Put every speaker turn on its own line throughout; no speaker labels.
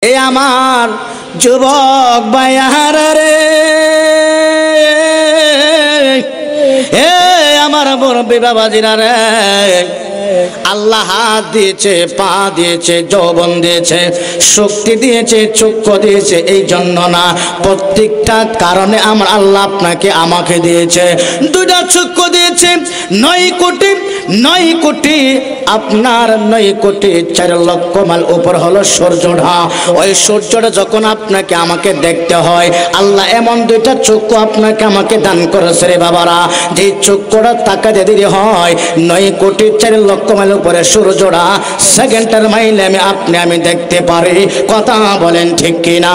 এ আমার যুবক ভাইয়ারা রে, এ আমার মুরব্বি বাবাজিরা রে, আল্লাহ হাত দিয়েছে, পা দিয়েছে, যৌবন দিয়েছে, শক্তি দিয়েছে, চক্ষু দিয়েছে, এই জন্য না, প্রত্যেকটা কারণে আমার আল্লাহ আপনাকে আমাকে দিয়েছে। দুইটা চক্ষু দিয়েছে, 9 কোটি আপনার 9 কোটি 4 লক্ষ মাইল উপর হলো সূর্যটা। ওই সূর্যটা যখন আপনাকে আমাকে দেখতে হয়, আল্লাহ এমন দুইটা চক্ষু আপনাকে আমাকে দান করেছে রে বাবারা, যে চক্ষুটা তাকাতে দিতে হয় 9 কোটি 4 লক্ষ মাইল উপরে সূর্যটা সেকেন্ডের মাইলে আমি দেখতে পারি। কথা বলেন ঠিক কিনা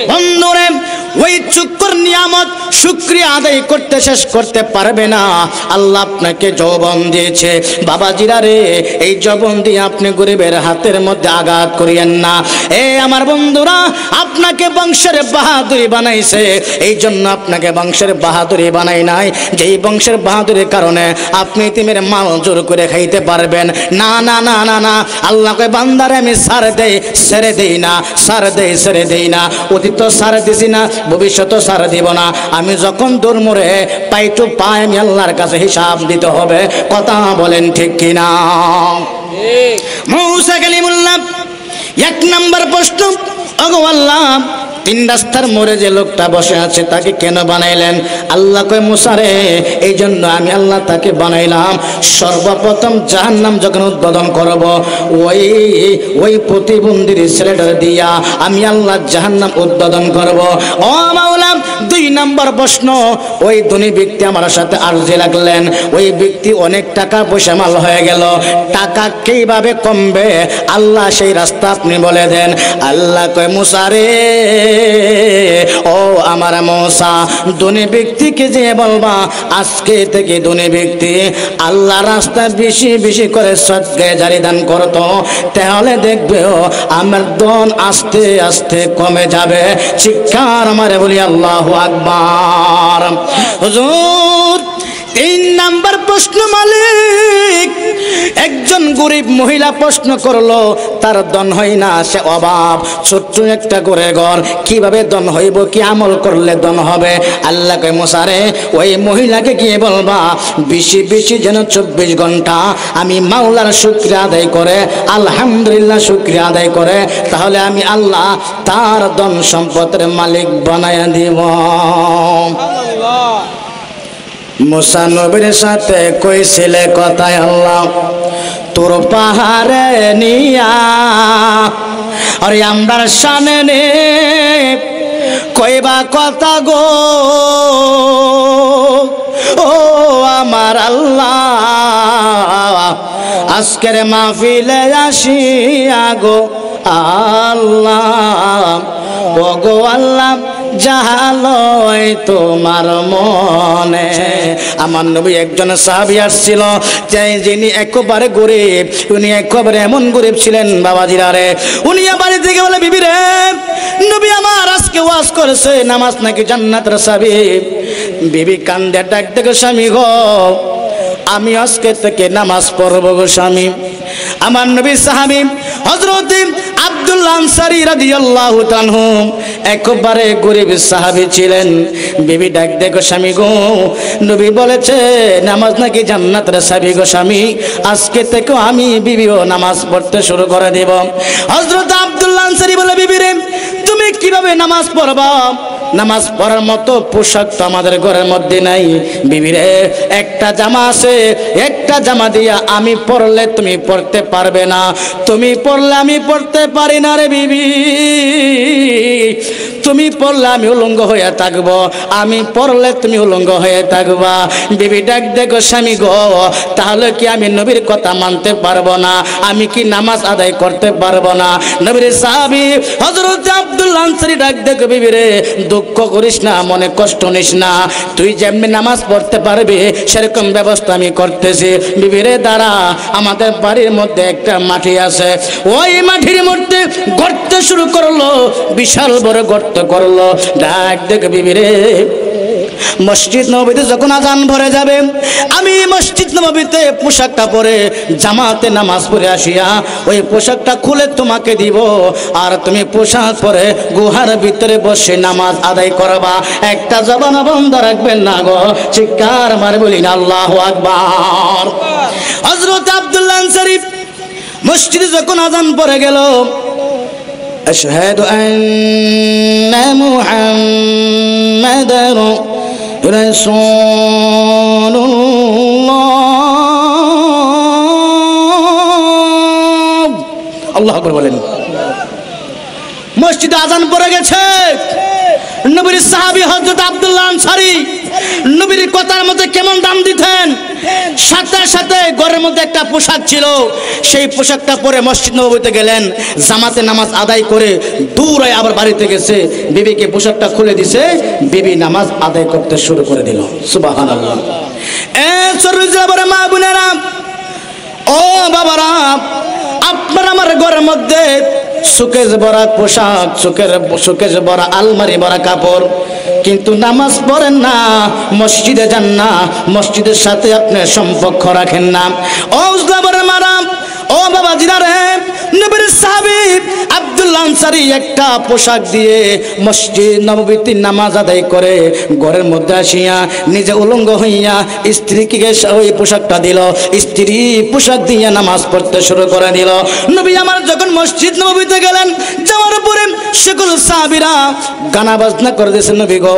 বন্ধুরে? ওই চক্ষুর নিয়ামত শুকরিয়া আদায় করতে শেষ করতে পারবে না। আল্লাহ আপনাকে যৌবন দিয়েছে বাবাজিরা রে, এই যৌবন দিয়ে আপনি গরিবের হাতের মধ্যে আঘাত করিয়েন না। এ আমার বন্ধুরা, আপনাকে বংশের বাহাদুরি বানাইছে, এই জন্য আপনাকে বংশের বাহাদুরি বানাই নাই যেই বংশের বাহাদুরির কারণে আপনি ইতিমের মাল জোর করে খাইতে পারবেন না। না না না না, আল্লাহকে বান্দারে আমি ছেড়ে দেই না, ছেড়ে দেই না। অতীত সার দিছি না, ভবিষ্যৎ সার দিব না। আমি যখন দূর মোড়ে পাই টু পাই আমি আল্লাহর কাছে হিসাব দিতে হবে। কথা বলেন ঠিক কিনা? মূসা কালিমুল্লাহ 1 নম্বর প্রশ্ন, ওগো আল্লাহ, 3 রাস্তার মোড়ে যে লোকটা বসে আছে তাকে কেন বানাইলেন? আল্লাহ কয় মূসা রে, এই জন্য আমি আল্লাহ তাকে বানাইলাম সর্বপ্রথম জাহান্নাম যখন উদ্বোধন করব, ওই প্রতিবন্ধীর ছেলেটার দিয়া আমি আল্লাহ জাহান্নাম উদ্বোধন করব। ও মাওলা, 2 নম্বর প্রশ্ন, ওই ধনী ব্যক্তি আমার সাথে আরজি লাগলেন, ওই ব্যক্তি অনেক টাকা পয়সা মাল হয়ে গেল, টাকা কিভাবে কমবে আল্লাহ সেই রাস্তা আপনি বলে দেন। আল্লাহ কয় মূসা রে, ও আমার মূসা, ধনী ব্যক্তিকে যে বলবা আজকে থেকে ধনী ব্যক্তি আল্লাহ রাস্তা বেশি বেশি করে সদকায়ে জারি দান করতো, তাহলে দেখবে আমার ধন আস্তে আস্তে কমে যাবে। শিক্ষার আমারে বলি আল্লাহু আকবার। হুজুর, 3 নম্বর প্রশ্ন, মালিক একজন গরিব মহিলা প্রশ্ন করলো, তার ধন হয় না, সে অভাব, ছোট্ট একটা করে ঘর, কিভাবে ধন হইব, কি আমল করলে ধন হবে? আল্লাহ কয় মূসা রে, ওই মহিলাকে গিয়ে বলবা বেশি বেশি যেন 24 ঘন্টা আমি মাওলার শুকরিয়া আদায় করে, আলহামদুলিল্লাহ শুকরিয়া আদায় করে, তাহলে আমি আল্লাহ তার ধন সম্পদের মালিক বানায়া দিব। মূসা নবীর সাথে কইছিলে কথায় আল্লাহ, তোর পাহাড়ে নিয়া আর আমরার সামনে নে কইবা কথা গো, ও আমার আল্লাহ, আজকের মাহফিলে আসিয়া গো আল্লাহ, ও গো আল্লাহ, জাহালয় তোমার মনে। আমার নবী একজন সাহাবী আসছিল, যিনি একেবারে গরিব, উনি একেবারে এমন গরিব ছিলেন বাবাজিরা রে, উনি বাড়ি থেকে বলে, বিবি রে, নবী আমার আজকে ওয়াজ করেছে নামাজ নাকি জান্নাতের চাবি। বিবি কান্দে ডাক দেখো, স্বামী গো, আমি আজকে থেকে নামাজ পড়ব গো স্বামী। আমার নবী সাহাবী হযরত আব্দুল্লাহ আনসারী রাদিয়াল্লাহু তাআলা একবারে গরিব সাহাবী ছিলেন। বিবি ডাক দেখো, স্বামী গো, নবী বলেছে নামাজ নাকি জান্নাতের চাবি গো স্বামী, আজকে থেকে আমি বিবিও নামাজ পড়তে শুরু করে দেব। হযরত আব্দুল্লাহ আনসারী বলে, বিবি রে, তুমি কিভাবে নামাজ পড়বা? নামাজ পড়ার মতো পোশাক তো আমাদের ঘরের মধ্যে নাই। বিবি রে, একটা জামা আছে, একটা জামা দিয়া আমি পড়লে তুমি পড়তে পারবে না, তুমি পড়লে আমি পড়তে পারি না রে বিবি, তুমি পড়লে আমি উলঙ্গ হয়ে থাকবো, আমি পড়লে তুমি উলঙ্গ হয়ে থাকবা। বিবি ডাক দেখো, স্বামী গো, তাহলে কি আমি নবীর কথা মানতে পারবো না? আমি কি নামাজ আদায় করতে পারবো না? নবীর সাহাবী হযরত আব্দুল্লাহ আনসারী ডাক দেখো, বিবি রে, দুঃখ করিস না, মনে কষ্ট নিস না, তুই যেমনি নামাজ পড়তে পারবি সেরকম ব্যবস্থা আমি করতেছি। বিবি রে, দাঁড়া, আমাদের বাড়ির মধ্যে একটা মাটি আছে, ওই মাটির মধ্যে গর্ত শুরু করলো, বিশাল বড় গর্ত করলো। ডাক দেখো, বিবি রে, মসজিদ নববীতে যখন আজান ভরে যাবে, আমি মসজিদ নববীতে পোশাকটা পরে জামাতে নামাজ পড়ে আসিয়া ওই পোশাকটা খুলে তোমাকে দিব, আর তুমি পোশাক পরে গুহার ভিতরে বসে নামাজ আদায় করবা। একটা জবান বন্ধ রাখবেন না গো, চিৎকার মারে বলি না আল্লাহু আকবার। হযরত আব্দুল্লাহ আনসারী মসজিদে যখন আজান পড়ে গেল, আশহাদু আন্না মুহাম্মাদার রাসূলুল্লাহ, আল্লাহু আকবার বলেন। মসজিদে আজান পড়ে গেছে, নবীর সাহাবী হযরত আব্দুল্লাহ আনসারী নবীর কথার মধ্যে কেমন দাম দিতেন। সাথে সাথে ঘরের মধ্যে একটা পোশাক ছিল, সেই পোশাকটা পরে মসজিদ নববীতে গেলেন, জামাতে নামাজ আদায় করে দূরে আবার বাড়িতে গেছে, বিবিকে পোশাকটা খুলে দিছে, বিবি নামাজ আদায় করতে শুরু করে দিল। সুবহানাল্লাহ। চরুজাবরে মা বোনেরা, ও বাবারা, আপনার আমার ঘরের মধ্যে সুকেশ ভরা পোশাক, সুকেশ ভরা আলমারি ভরা কাপড়, কিন্তু নামাজ পড়েন না, মসজিদে যান না, মসজিদের সাথে আপনি সম্পর্ক রাখেন না। ও উজলাবরের মারা, ও বাবা জিরা রে, নবীর সাহাবী আব্দুল্লাহ আনসারী একটা পোশাক দিয়ে মসজিদ নববীতে নামাজ আদায় করে ঘরের মধ্যে আসিয়া নিজে উলঙ্গ হইয়া স্ত্রীকে ওই পোশাকটা দিল, স্ত্রী পোশাক দিয়ে নামাজ পড়তে শুরু করে দিল। নবী আমার যখন মসজিদ নববীতে গেলেন, যাওয়ার পরে সকল সাহাবীরা গানা বাজনা করে দিয়েছেন, নবী গো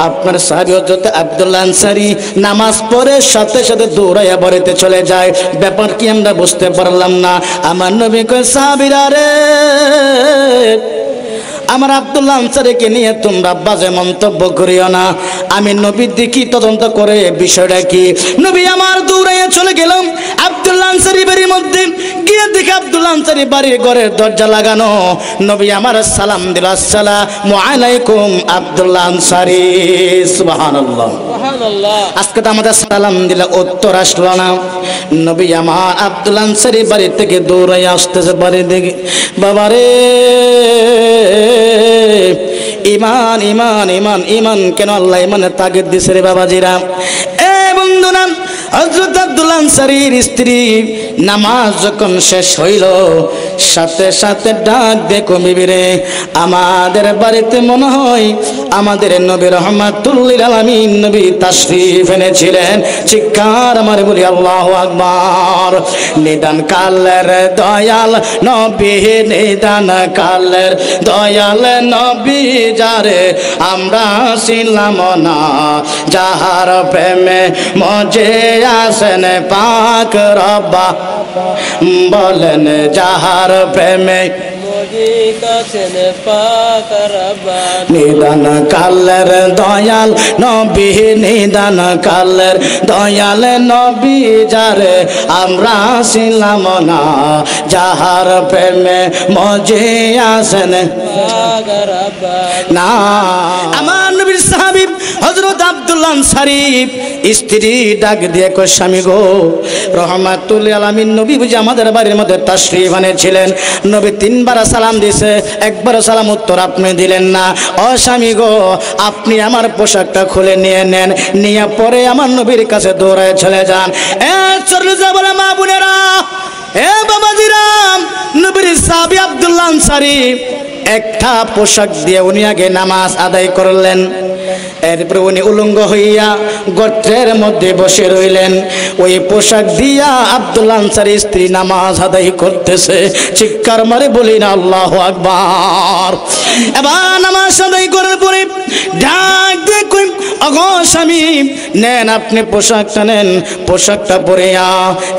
আপনার সাহাবী হযরত আব্দুল্লাহ আনসারী নামাজ পড়ে সাথে সাথে দৌড়াইয়া বাড়িতে চলে যায়, ব্যাপার কি আমরা বুঝতে পারলাম না। আমার নবী কয়, সাহাবীরা রে, আমার আব্দুল্লাহ আনসারীকে নিয়ে তোমরা বাজে মন্তব্য করিও না, আমি নবী দেখি তদন্ত করে বিষয়টা কি। নবী আমার দৌড়াইয়া চলে গেলাম আব্দুল্লাহ আনসারী বাড়ির মধ্যে, গিয়ে দেখে আব্দুল্লাহ আনসারী বাড়ির ঘরের দরজা লাগানো। নবী আমার সালাম দিল, আসসালামু আলাইকুম আব্দুল্লাহ আনসারী। সুবহানাল্লাহ, সুবহানাল্লাহ। আজকে তো আমাদের সালাম দিলে উত্তর আসলো না। নবী আমার আব্দুল্লাহ আনসারী বাড়ি থেকে দৌড়াইয়া আসতেছে বাড়ি দিকে, বাবারে ইমান ইমান ইমান ইমান, কেন আল্লাহ ইমানের তাগিদ দিছে রে বাবাজিরা। এ বন্ধুরা, হযরত আব্দুল্লাহ আনসারীর স্ত্রী নামাজ যখন শেষ হইল, সাথে সাথে ডাক দেখো, বিবিরে আমাদের বাড়িতে মনে হয় আমাদের নবী রাহমাতুল লিল আলামিন নবী তাশরীফ এনেছিলেন। চিৎকার আমার বলি আল্লাহু আকবার। নিদান কালের দয়াল নবী, নিদান কালের দয়াল নবী যারে আমরা ছিলাম না, যাহার প্রেমে মজে আসেন পাক রব্বা, বলেন যাহার প্রেমে নিদান কালের দয়াল নবী, নিদান কালের দয়াল নবী যারে আমরা ছিলাম না, যাহার প্রেমে মজে আসেন না। আমার নবীর সাহাবী হযরত আব্দুল্লাহ আনসারী স্ত্রী ডাক দিয়ে কয়, স্বামী গো, রাহমাতুল লিল আলামিন নবী বুঝি আমাদের বাড়ির মধ্যে তাশরীফ এনেছিলেন। নবী তিনবার সালাম দিছে, একবার সালাম উত্তর আপনি দিলেন না। ও স্বামী গো, আপনি আমার পোশাকটা খুলে নিয়ে নেন, নিয়ে পরে আমার নবীর কাছে দৌড়ায় চলে যান। চলে যা বলে মা বোনেরা, এ বাবাজিরা, নবীর সাহাবী আব্দুল্লাহ আনসারী একটা পোশাক দিয়ে উনি আগে নামাজ আদায় করলেন, এরপরে উনি উলঙ্গ হইয়া গর্তের মধ্যে বসে রইলেন। ওই পোশাক দিয়া আব্দুল্লাহ আনসারী স্ত্রী নামাজ আদায় করতেছে। চিৎকার মারে বলি না আল্লাহু আকবার। এবার নামাজ আদায় করার পরে ডাক দেখুন, ওগো স্বামী নেন, আপনি পোশাকটা নেন, পোশাকটা পরিয়া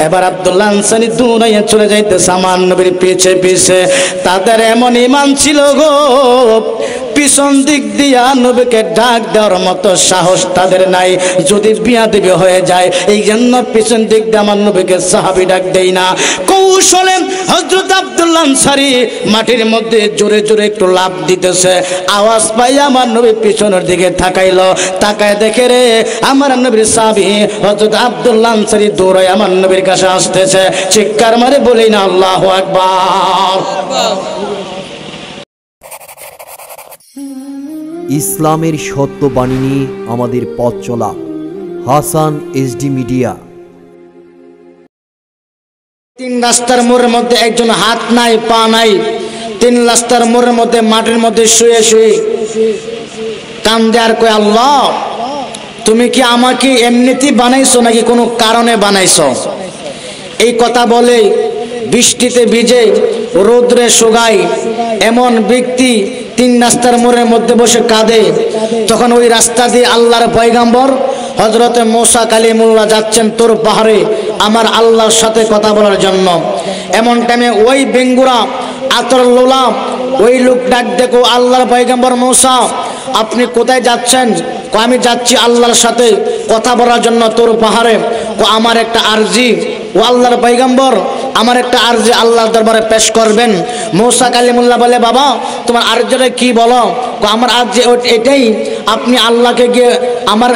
এবার আব্দুল্লাহ আনসারী দৌড়াইয়া চলে যাইতেছে আমার নবীর পিছে পিছে। তাদের এমন ঈমান ছিল গো, পিছন দিক দিয়া নবীকে ডাক দেওয়ার মতো সাহস তাদের নাই, যদি বিয়াদবি হয়ে যায় এই জন্য পিছন দিক দিয়ে আমার নবীকে সাহাবী ডাক দেই না। কৌশলে হযরত আব্দুল্লাহ আনসারী মাটির মধ্যে জোরে জোরে একটু লাফ দিতেছে, আওয়াজ পাই আমার নবী পিছনের দিকে তাকাইলো, তাকায় দেখে রে আমার নবীর সাহাবী হযরত আব্দুল্লাহ আনসারী দৌড়ায় আমার নবীর কাছে আসতেছে। চিৎকার মারে বলি না আল্লাহু আকবার।
ইসলামের সত্য বাণী নিয়ে আমাদের পথ চলা। Hasan SD media.
তিন রাস্তার মোড়ের মধ্যে একজন হাত নাই পা নাই, তিন রাস্তার মোড়ের মধ্যে মাটির মধ্যে শুয়ে শুয়ে কান্দে আর কয়, আল্লাহ তুমি কি আমাকে এমনিতেই বানাইছো নাকি কোনো কারণে বানাইছো? এই কথা বলে বৃষ্টিতে ভিজে রোদ্রে শুকায় এমন ব্যক্তি তিন রাস্তার মোড়ের মধ্যে বসে কাঁদে। তখন ওই রাস্তা দিয়ে আল্লাহর পয়গম্বর হযরতে মূসা কালিমুল্লাহ যাচ্ছেন তোর পাহাড়ে আমার আল্লাহর সাথে কথা বলার জন্য। এমন টাইমে ওই বেঙ্গুরা আতর লোলা ওই লোক ডাক দেখো, আল্লাহর পয়গম্বর মূসা আপনি কোথায় যাচ্ছেন? আমি যাচ্ছি আল্লাহর সাথে কথা বলার জন্য তোর পাহাড়ে। আমার একটা আরজি, ও আল্লাহর পয়গম্বর আমার একটা আরজি আল্লাহর দরবারে পেশ করবেন। মূসা কালিমুল্লাহ বলে, বাবা তোমার আরজিটা কি বলো? আমার আরজি এটাই, আপনি আল্লাহকে গিয়ে আমার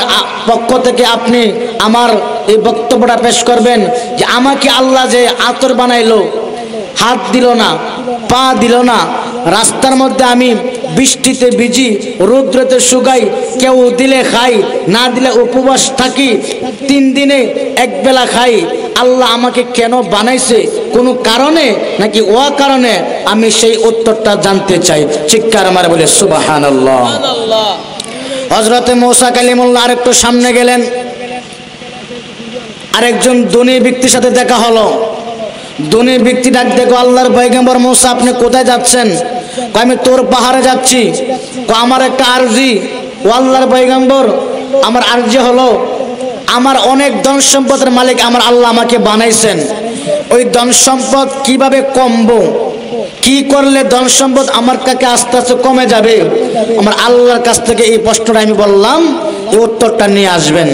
পক্ষ থেকে আপনি আমার এই বক্তব্যটা পেশ করবেন যে আমাকে আল্লাহ যে আতর বানাইলো, হাত দিল না, পা দিল না, রাস্তার মধ্যে আমি বৃষ্টিতে ভিজি রৌদ্রতে শুকাই, কেউ দিলে খাই না দিলে উপবাস থাকি, 3 দিনে এক বেলা খাই, আল্লাহ আমাকে কেন বানাইছে? কোনো কারণে নাকি ও কারণে? আমি সেই উত্তরটা জানতে চাই। চিৎকার মারে বলে সুবহানাল্লাহ। হযরতে মূসা কালিমুল্লাহ আরেকটু সামনে গেলেন, আরেকজন ধনী ব্যক্তির সাথে দেখা হলো। ধনী ব্যক্তি ডাক দেখো, আল্লাহর পয়গম্বর মূসা আপনি কোথায় যাচ্ছেন? আমি তোর পাহাড়ে যাচ্ছি। আমার একটা আরজি, ও আল্লাহর পয়গম্বর আমার আরজি হলো আমার অনেক ধন সম্পদের মালিক আমার আল্লাহ আমাকে বানাইছেন, ওই ধন সম্পদ কিভাবে কমবো, কি করলে ধন সম্পদ আমার কাছে আস্তে আস্তে কমে যাবে? আমার আল্লাহর কাছ থেকে এই প্রশ্নটা আমি বললাম, এই উত্তরটা নিয়ে আসবেন।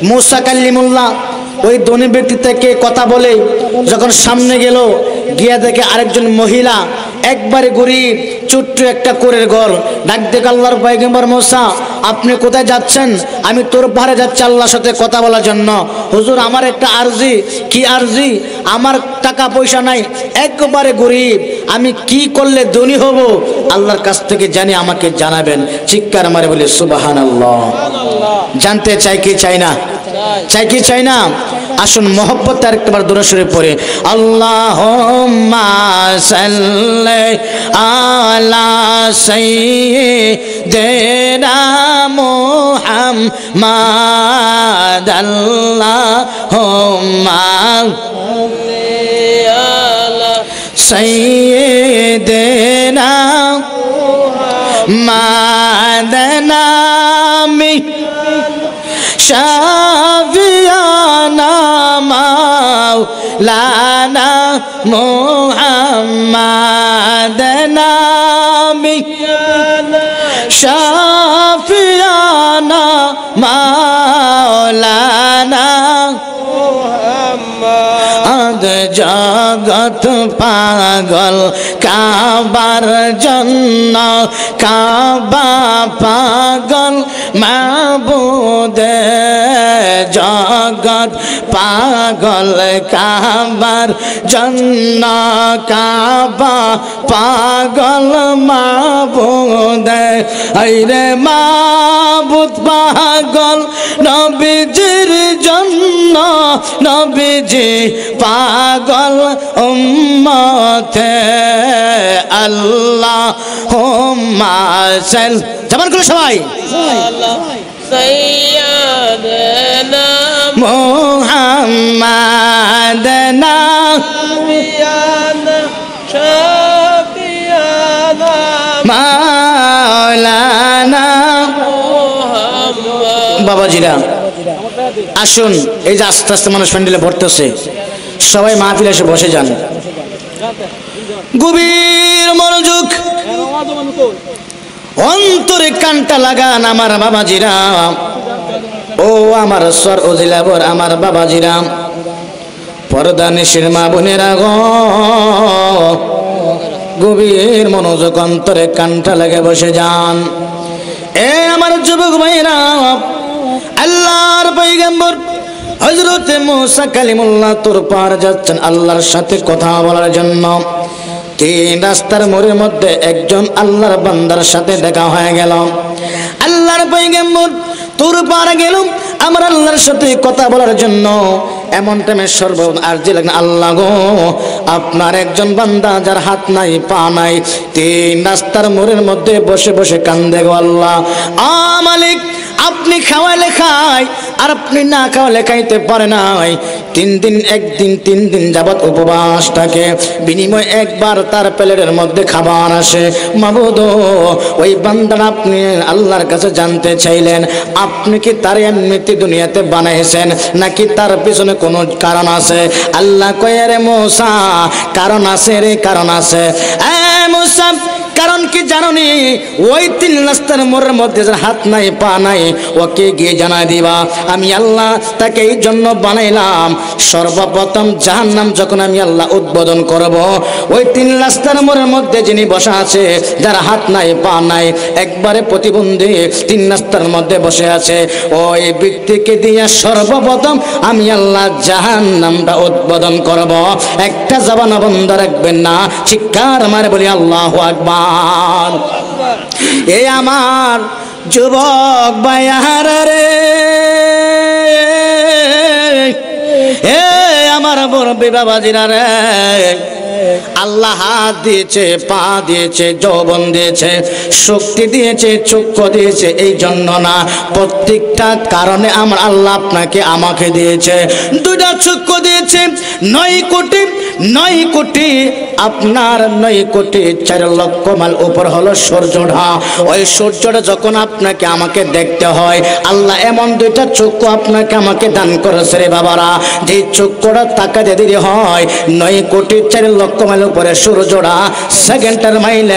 মূসা কালিমুল্লাহ ওই ধনী ব্যক্তি থেকে কথা বলে যখন সামনে গেল, গিয়া দেখে আরেকজন মহিলা একবারে গরিব, ছোট্ট একটা কোরের ঘর। ডাক দেখে আল্লাহর পয়গম্বর মূসা আপনি কোথায় যাচ্ছেন? আমি তোর পাহাড়ে যাচ্ছি আল্লাহর সাথে কথা বলার জন্য। হুজুর আমার একটা আরজি। কি আরজি? আমার টাকা পয়সা নাই, একবারে গরিব, আমি কি করলে ধনী হব আল্লাহর কাছ থেকে জানি আমাকে জানাবেন। চিৎকার মারে বলে সুবহানাল্লাহ। জানতে চাই কি চাই না? চাই কি চাই না? আসুন মহব্বত আরেকবার দূরে সরে পড়ে আল্লাহুম্মা সাল্লি আলা সাইয়্যিদিনা মুহাম্মাদ আল্লাহুম্মা সাইয়্যিদিনা মুহাম্মাদ নামি শাফিয়ানা মাওলানা মুহাম্মাদ নামি শাফিয়ানা মাওলানা মুহাম্মাদ। জগৎ পাগল কাবার জন্য, কাবা পাগল মাবুদে, জগৎ পাগল কাবার জন্য, কাবা পাগল মাবুদে। আইরে মাবুদ পাগল নবীজির জন্য, নবীজি পাগল উম্মতে আল্লাহুম্মা সাল্লি। জবান করে সবাই সাইয়্যিদিনা মুহাম্মাদ নাবিয়ানা শাফিয়ানা মাওলানা মুহাম্মদ। বাবাজিরা আসুন, এই যে আস্তে আস্তে মানুষ প্যান্ডেলে ভরতেছে, সবাই মাহফিলে এসে বসে যান। গভীর মনোযোগ, অন্তরে কানটা লাগান আমার বাবাজিরা, ও আমার সর ওজিলাবর আমার বাবাজিরা, পর্দা নিশির মা বোনেরা গো, গভীর মনোযোগ অন্তরে কানটা লাগে বসে যান। এ আমার যুবক ভাইরা, আল্লাহর পয়গম্বর হযরতে মূসা কালিমুল্লাহ তোর পার যাচ্ছেন আল্লাহর সাথে কথা বলার জন্য। তিন রাস্তার মোড়ের মধ্যে একজন আল্লাহর বান্দার সাথে দেখা হয়ে গেল। আল্লাহর পয়গম্বর তোর পার গেল আমার আল্লাহর সাথে কথা বলার জন্য। এমন টাইমে আরজি লাগলেন, আল্লাহ গো, আপনার একজন বান্দা যার হাত নাই পা নাই তিন রাস্তার মোড়ের মধ্যে বসে বসে কান্দে গো আল্লাহ। মালিক, আপনি খাওয়ালে খায় আর আপনি না খাওয়ালে খাইতে পারে নাই। 3 দিন যাবত উপবাস থাকে, বিনিময় একবার তার প্লেটের মধ্যে খাবার আসে। মাবুদ, ওই বান্দার আপনি আল্লাহর কাছে জানতে চাইলেন, আপনি কি তার এমনিতে দুনিয়াতে বানাইছেন নাকি তার পিছনে কোনো কারণ আছে? আল্লাহ কয়, রে মুসা, কারণ আছে রে, কারণ আছে। মুসা, কারণ কি জানোনি? ওই 3 রাস্তার মোড়ের মধ্যে যার হাত নাই পা নাই ওকে গিয়ে জানাই দিবা আমি আল্লাহ তাকে এই জন্য বানাইলাম। সর্বপ্রথম জাহান্নাম যখন আমি আল্লাহ উদ্বোধন করব, ওই 3 রাস্তার মোড়ের মধ্যে যিনি বসা আছে, যার হাত নাই পা নাই, একবারে প্রতিবন্ধী 3 রাস্তার মধ্যে বসে আছে, ওই ব্যক্তিকে দিয়ে সর্বপ্রথম আমি আল্লাহ জাহান্নামটা উদ্বোধন করব। একটা জবান বন্ধ রাখবেন না, চিৎকার মারে বলি আল্লাহু আকবার। এই আমার যুবক ভাইয়ারা রে, এ আমার মুরব্বি বাবাজিরা রে, আল্লাহ হাত দিয়েছে, পা দিয়েছে, যৌবন দিয়েছে, শক্তি দিয়েছে, চক্ষু দিয়েছে, এই জন্য না, প্রত্যেকটা কারণে আমার আল্লাহ আপনাকে আমাকে দিয়েছে। 2টা চক্ষু দিয়েছে, 9 কোটি আপনার 9 কোটি 4 লক্ষ মাইল উপর হলো সূর্যটা। ওই সূর্যটা যখন আপনাকে আমাকে দেখতে হয়, আল্লাহ এমন 2টা চক্ষু আপনাকে আমাকে দান করেছে রে বাবারা, যে চক্ষুটা তাকাতে দেরি হয় 9 কোটি 4 লক্ষ মাইল উপরে সূর্যটা সেকেন্ডের মাইলে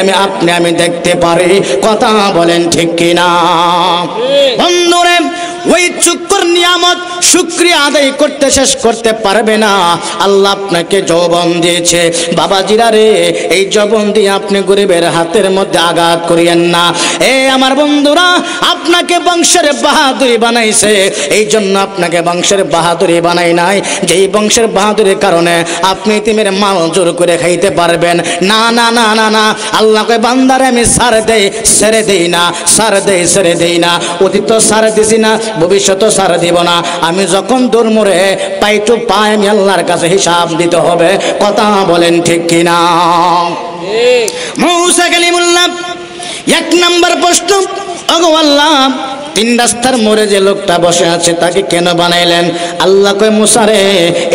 আমি দেখতে পারি। কথা বলেন ঠিক কিনা বন্ধুরে? ওই চক্ষুর নিয়ামত শুকরিয়া আদায় করতে শেষ করতে পারবে না। আল্লাহ আপনাকে যৌবন দিয়েছে বাবাজিরা রে, এই যৌবন দিয়ে আপনি গরিবের হাতের মধ্যে আঘাত করিয়েন না। আমার বন্ধুরা, আপনাকে বংশের বাহাদুরি বানাইছে, এই জন্য আপনাকে বংশের বাহাদুরি বানাই নাই যেই বংশের বাহাদুরির কারণে আপনি ইতিমের মাল জোর করে খাইতে পারবেন না। না না না না, আল্লাহ কয় বান্দারে আমি ছেড়ে দেই না, ছেড়ে দেই না, অতীত ছাড় দিছি না, ভবিষ্যৎ ছাড় দিব না। আমি যখন দৌড় মোড়ে পাই টু পাই আমি আল্লাহর কাছে হিসাব দিতে হবে। কথা বলেন ঠিক কিনা? মূসা কালিমুল্লাহ 1 নম্বর প্রশ্ন, ওগো আল্লাহ, 3 রাস্তার মোড়ে যে লোকটা বসে আছে তাকে কেন বানাইলেন? আল্লাহ কয়, মুসা রে,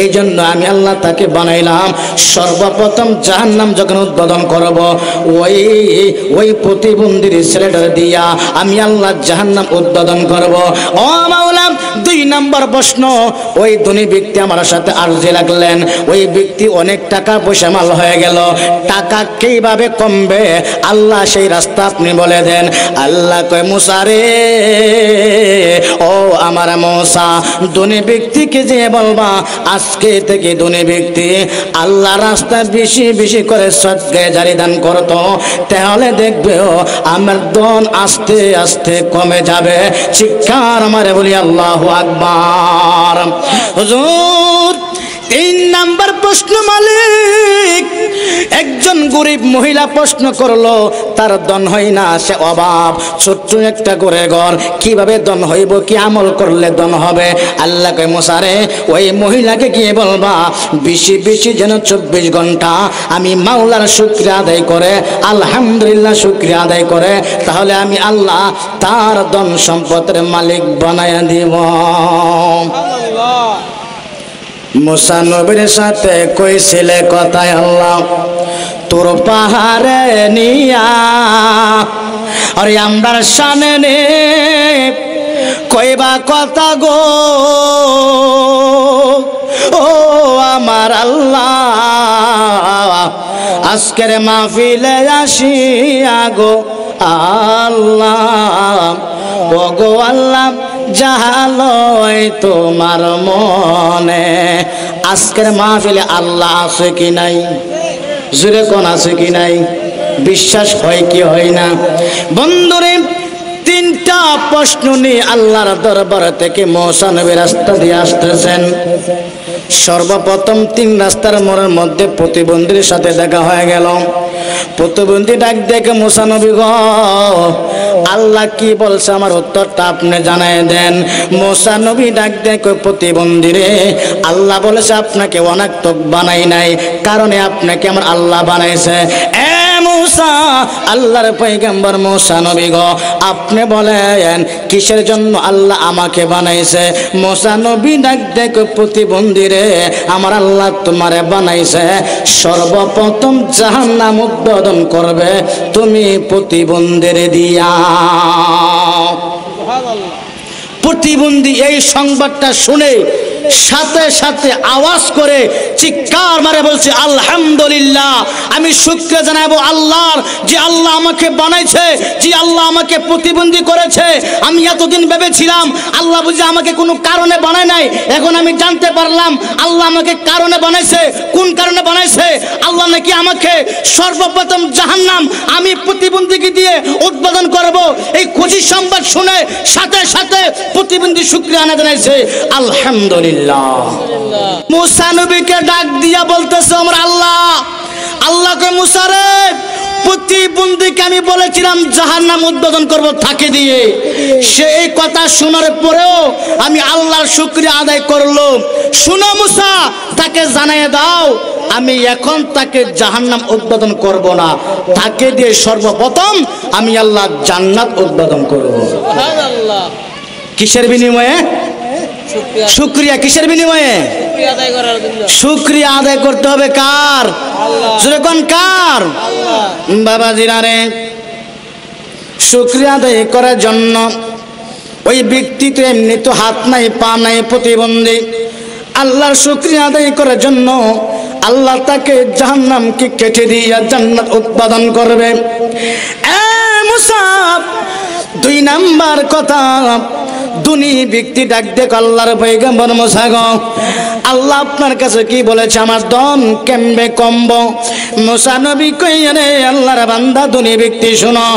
এই জন্য আমি আল্লাহ তাকে বানাইলাম। সর্বপ্রথম জাহান্নাম যখন উদ্বোধন করব, ওই প্রতিবন্ধীর ছেলেটার দিয়া আমি আল্লাহ জাহান্নাম উদ্বোধন করব। ও মাওলা, 2 নম্বর প্রশ্ন, ওই ধনী ব্যক্তি আমার সাথে আরজি লাগলেন, ওই ব্যক্তি অনেক টাকা পয়সা মাল হয়ে গেল, টাকা কিভাবে কমবে? আল্লাহ সেই রাস্তা আপনি বলে দেন। আল্লাহ কয়, মুসা রে, ও আমার মূসা, ধনী ব্যক্তিকে যে বলবা আজকে থেকে ধনী ব্যক্তি আল্লাহ রাস্তা বেশি বেশি করে সদকায়ে জারি দান করতো, তাহলে দেখবে আমার ধন আস্তে আস্তে কমে যাবে। চিৎকার আমারে বলি আল্লাহু আকবার। হুজুর, 3 নম্বর প্রশ্ন, মালিক, একজন গরিব মহিলা প্রশ্ন করলো, তার ধন হয় না, সে অভাব, ছোট্ট একটা করে ঘর, কিভাবে ধন হইব, কি আমল করলে ধন হবে? আল্লাহ কয়, মুসা রে, ওই মহিলাকে গিয়ে বলবা বেশি বেশি যেন 24 ঘন্টা আমি মাওলার শুকরিয়া আদায় করে, আলহামদুলিল্লাহ শুকরিয়া আদায় করে, তাহলে আমি আল্লাহ তার ধন সম্পদের মালিক বানায়া দিব। মুসা নবীর সাথে কইছিলে কথায় আল্লাহ, তোর পাহাড়ে নিয়া আর আমরার সামনে নে কইবা কথা গো, ও আমার আল্লাহ, আজকের মাহফিলে আসিয়া গো আল্লাহ, ও গো আল্লাহ, জাহালয় তোমার মনে। আজকের মাহফিলে আল্লাহ আছে কি নাই? জুড়ে কোন আছে কি নাই? বিশ্বাস হয় কি হয় না? বন্ধুরে, 3টা প্রশ্ন নিয়ে আল্লাহর দরবার থেকে মূসা নবী রাস্তা দিয়ে আসতেছেন। সর্বপ্রথম 3 রাস্তার মোড়ের মধ্যে প্রতিবন্ধীর সাথে দেখা হয়ে গেল। প্রতিবন্ধী ডাক দেখে মুসা নবী গো আল্লাহ কি বলছে আমার উত্তরটা আপনি জানাই দেন। মুসা নবী ডাক দেখে প্রতিবন্ধী রে আল্লাহ বলেছে আপনাকে অনাত্মক বানাই নাই, কারণে আপনাকে আমার আল্লাহ বানাইছে। মুসা আল্লাহর পয়গম্বর মুসা নবী গো আপনি বলেন কিসের জন্য আল্লাহ আমাকে বানাইছে? মুসা নবী ডাক দেখো প্রতিবন্ধী রে আমার আল্লাহ তোমারে বানাইছে সর্বপ্রথম জাহান্নাম উদ্বোধন করবে তুমি প্রতিবন্ধীর দিয়া। প্রতিবন্ধী এই সংবাদটা শুনে সাথে সাথে আওয়াজ করে চিৎকার মারে বলছে আলহামদুলিল্লাহ, আমি শুকরিয়া জানাবো আল্লাহর যে আল্লাহ আমাকে বানাইছে, যে আল্লাহ আমাকে প্রতিবন্ধী করেছে। আমি এতদিন ভেবেছিলাম আল্লাহ বুঝি আমাকে কোনো কারণে বানায় নাই, এখন আমি জানতে পারলাম আল্লাহ আমাকে কারণে বানাইছে। কোন কারণে বানাইছে? আল্লাহ নাকি আমাকে সর্বপ্রথম জাহান্নাম আমি প্রতিবন্ধীকে দিয়ে উদ্বোধন করব। এই খুশি সংবাদ শুনে সাথে সাথে প্রতিবন্ধী শুকরিয়া আনা জানাইছে আলহামদুলিল্লাহ। মুসা নবীকে ডাক দিয়া বলতেছে আমার আল্লাহ, আল্লাহকে মুসা রে প্রতিবন্ধীকে আমি বলেছিলাম জাহান্নাম উদ্বোধন করব থাকে দিয়ে, সেই কথা শোনার পরেও আমি আল্লাহর শুকরিয়া আদায় করলো। শুনো মুসা, তাকে জানিয়ে দাও আমি এখন তাকে জাহান্নাম উদ্বোধন করব না, তাকে দিয়ে সর্বপ্রথম আমি আল্লাহ জান্নাত উদ্বোধন করব। সুবহানাল্লাহ। কিসের বিনিময়ে? শুকরিয়া। কিসের বিনিময়ে? শুকরিয়া আদায় করতে হবে কার? যখন কার? বাবাজিরা রে শুকরিয়া আদায় করার জন্য ওই ব্যক্তি তো এমনি তো হাত নাই পা নাই প্রতিবন্ধী, আল্লাহর শুকরিয়া আদায় করার জন্য আল্লাহ তাকে জাহান্নামকে কেটে দিয়ে জান্নাত উৎপাদন করবে। মুসা দুই নাম্বার কথা, দুনি ব্যক্তি ডাক দেখ আল্লাহর পয়গম্বর মুসা গো আল্লাহ আপনার কাছে কি বলেছে আমার দম কেমবে কমব? মুসা নবী কইয়া রে আল্লাহর বান্দা দুনি ব্যক্তি শোনো,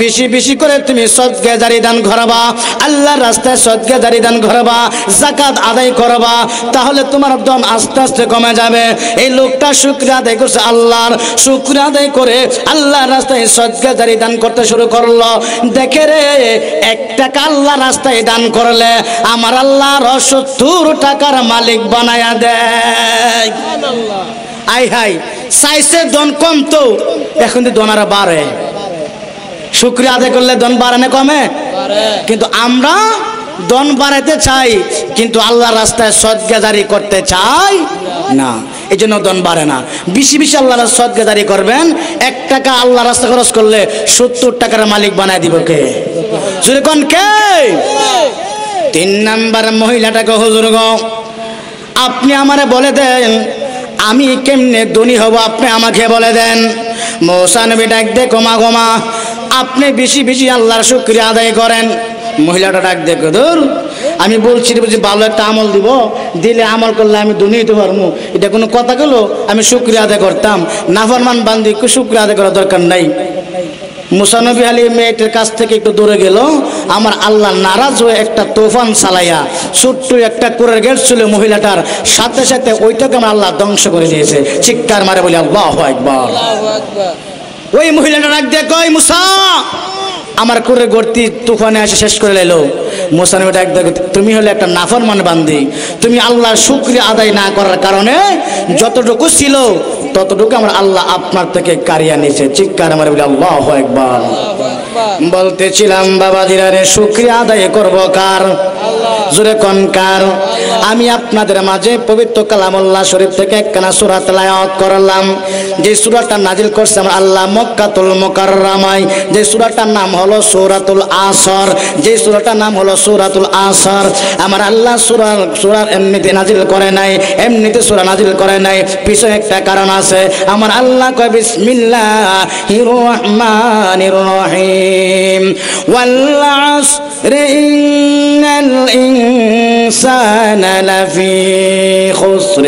বেশি বেশি করে তুমি সদকা জারি দান করবা, আল্লাহর রাস্তায় সদকা জারি দান করবা, যাকাত আদায় করবা, তাহলে তোমার দম আস্তে আস্তে কমে যাবে। এই লোকটা শুকরিয়া আদায় করছে আল্লাহর, শুকরিয়া আদায় করে আল্লাহর রাস্তায় সদকা জারি দান করতে শুরু করলো। দেখে রে 1 টাকা আল্লাহর রাস্তায় দান করলে আমার আল্লাহর 70 টাকার মালিক বানায়া দেয়। আই হাই চাইছে দন কম তো এখন দন আরো বাড়ে। শুকরিয়া আদায় করলে দন বাড়ে না কমে? কিন্তু আমরা দন বাড়াইতে চাই কিন্তু আল্লাহর রাস্তায় সদকা জারি করতে চাই না, এই জন্য দন বাড়ে না। বেশি বেশি আল্লাহর সদকা জারি করবেন। 1 টাকা আল্লাহর রাস্তা খরচ করলে 70 টাকার মালিক বানায় দিব কে? জোরে কোন কে? 3 নাম্বার মহিলাটাকে হুজুর গো আপনি আমারে বলে দেন আমি কেমনে ধনী হব, আপনি আমাকে বলে দেন। মুসা নবী ডাক দে গোমা গোমা আপনি বেশি বেশি আল্লাহর শুকরিয়া আদায় করেন। মহিলাটা ডাক দেখো ধর আমি বলছি বুঝি ভালো একটা আমল দিব, দিলে আমল করলে আমি ধনী হতে পারবো, এটা কোনো কথা গেল? আমি শুকরিয়া আদায় করতাম। নাফরমান বান্দি শুকরিয়া আদায় করার দরকার নাই। মুসা নবী আলী মেয়েটার কাছ থেকে একটু দূরে গেল, আমার আল্লাহ নারাজ হয়ে একটা তুফান চালাইয়া ছোট্ট একটা কুরের গেট ছিল মহিলাটার, সাথে সাথে ওইটাকে আমার আল্লাহ ধ্বংস করে দিয়েছে। চিৎকার মারে বলি আল্লাহু আকবার। ওই মহিলাটা ডাক দিয়ে কই মুসা আমার কুরের গর্তি তুফানে এসে শেষ করে লাইলো। মুসা নবী ডাক দিয়ে তুমি হলে একটা নাফরমান বান্দি, তুমি আল্লাহর শুকরিয়া আদায় না করার কারণে যতটুকু ছিল ততটুকু আমার আল্লাহ আপনার থেকে কারিয়া নিয়েছে। চিৎকার মারে বলি আল্লাহু আকবার। বলতেছিলাম বাবাজিরা রে শুকরিয়া আদায় করব কার? জোরে কোন কার? আমি আপনাদের মাঝে পবিত্র কালামুল্লাহ শরীফ থেকে একখানা সূরা তেলাওয়াত করলাম, যে সূরাটা নাজিল করছে আমার আল্লাহ মক্কাতুল মুকাররমায়, যে সূরাটার নাম হলো সূরাতুল আসর, যে সূরাটার নাম হলো সূরাতুল আসর। আমার আল্লাহ সূরা এমনিতে নাজিল করে নাই, এমনিতে সূরা নাজিল করে নাই, পিছনে একটা কারণ আছে। আমার আল্লাহ কয় বিসমিল্লাহির রহমানির রহিম ওয়াল আসরি ইন্নাল ইনসানা লাফি খুসর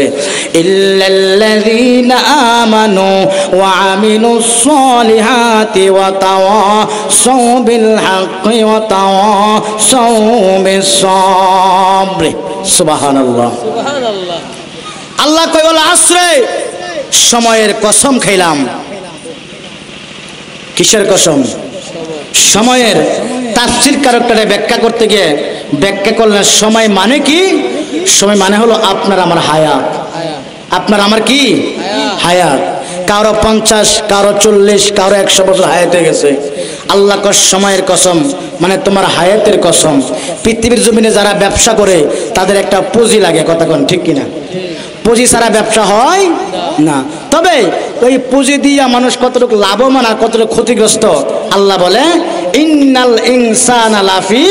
ইল্লাল্লাযীনা আমানু ওয়া আমিলুস সলিহাতি ওয়া তাওয়াসাউ বিল হাক্কি ওয়া তাওয়াসাউ বিস সাবর। সুবহানাল্লাহ সুবহানাল্লাহ। আল্লাহ কয় ওয়াল আসরে সময়ের কসম খাইলাম। কিসের কসম? সময়ের। তাফসীর কারকটারে ব্যাখ্যা করতে গিয়ে ব্যাখ্যা করলেন সময় মানে কি? সময় মানে হলো আপনার আমার হায়াত। আপনার আমার কি? হায়াত। কারো 50, কারো 40, কারো 100 বছর হায়াত হয়ে গেছে। আল্লাহ কয় সময়ের কসম, মানে তোমার হায়াতের কসম। পৃথিবীর জমিনে যারা ব্যবসা করে তাদের একটা পুঁজি লাগে, কথা কোন ঠিক কিনা? পুঁজি ছাড়া ব্যবসা হয় না। তবে ওই পুঁজি দিয়ে মানুষ কতটুকু লাভবান আর কতটুকু ক্ষতিগ্রস্ত, আল্লাহ বলে ইন্নাল ইনসানা লাফি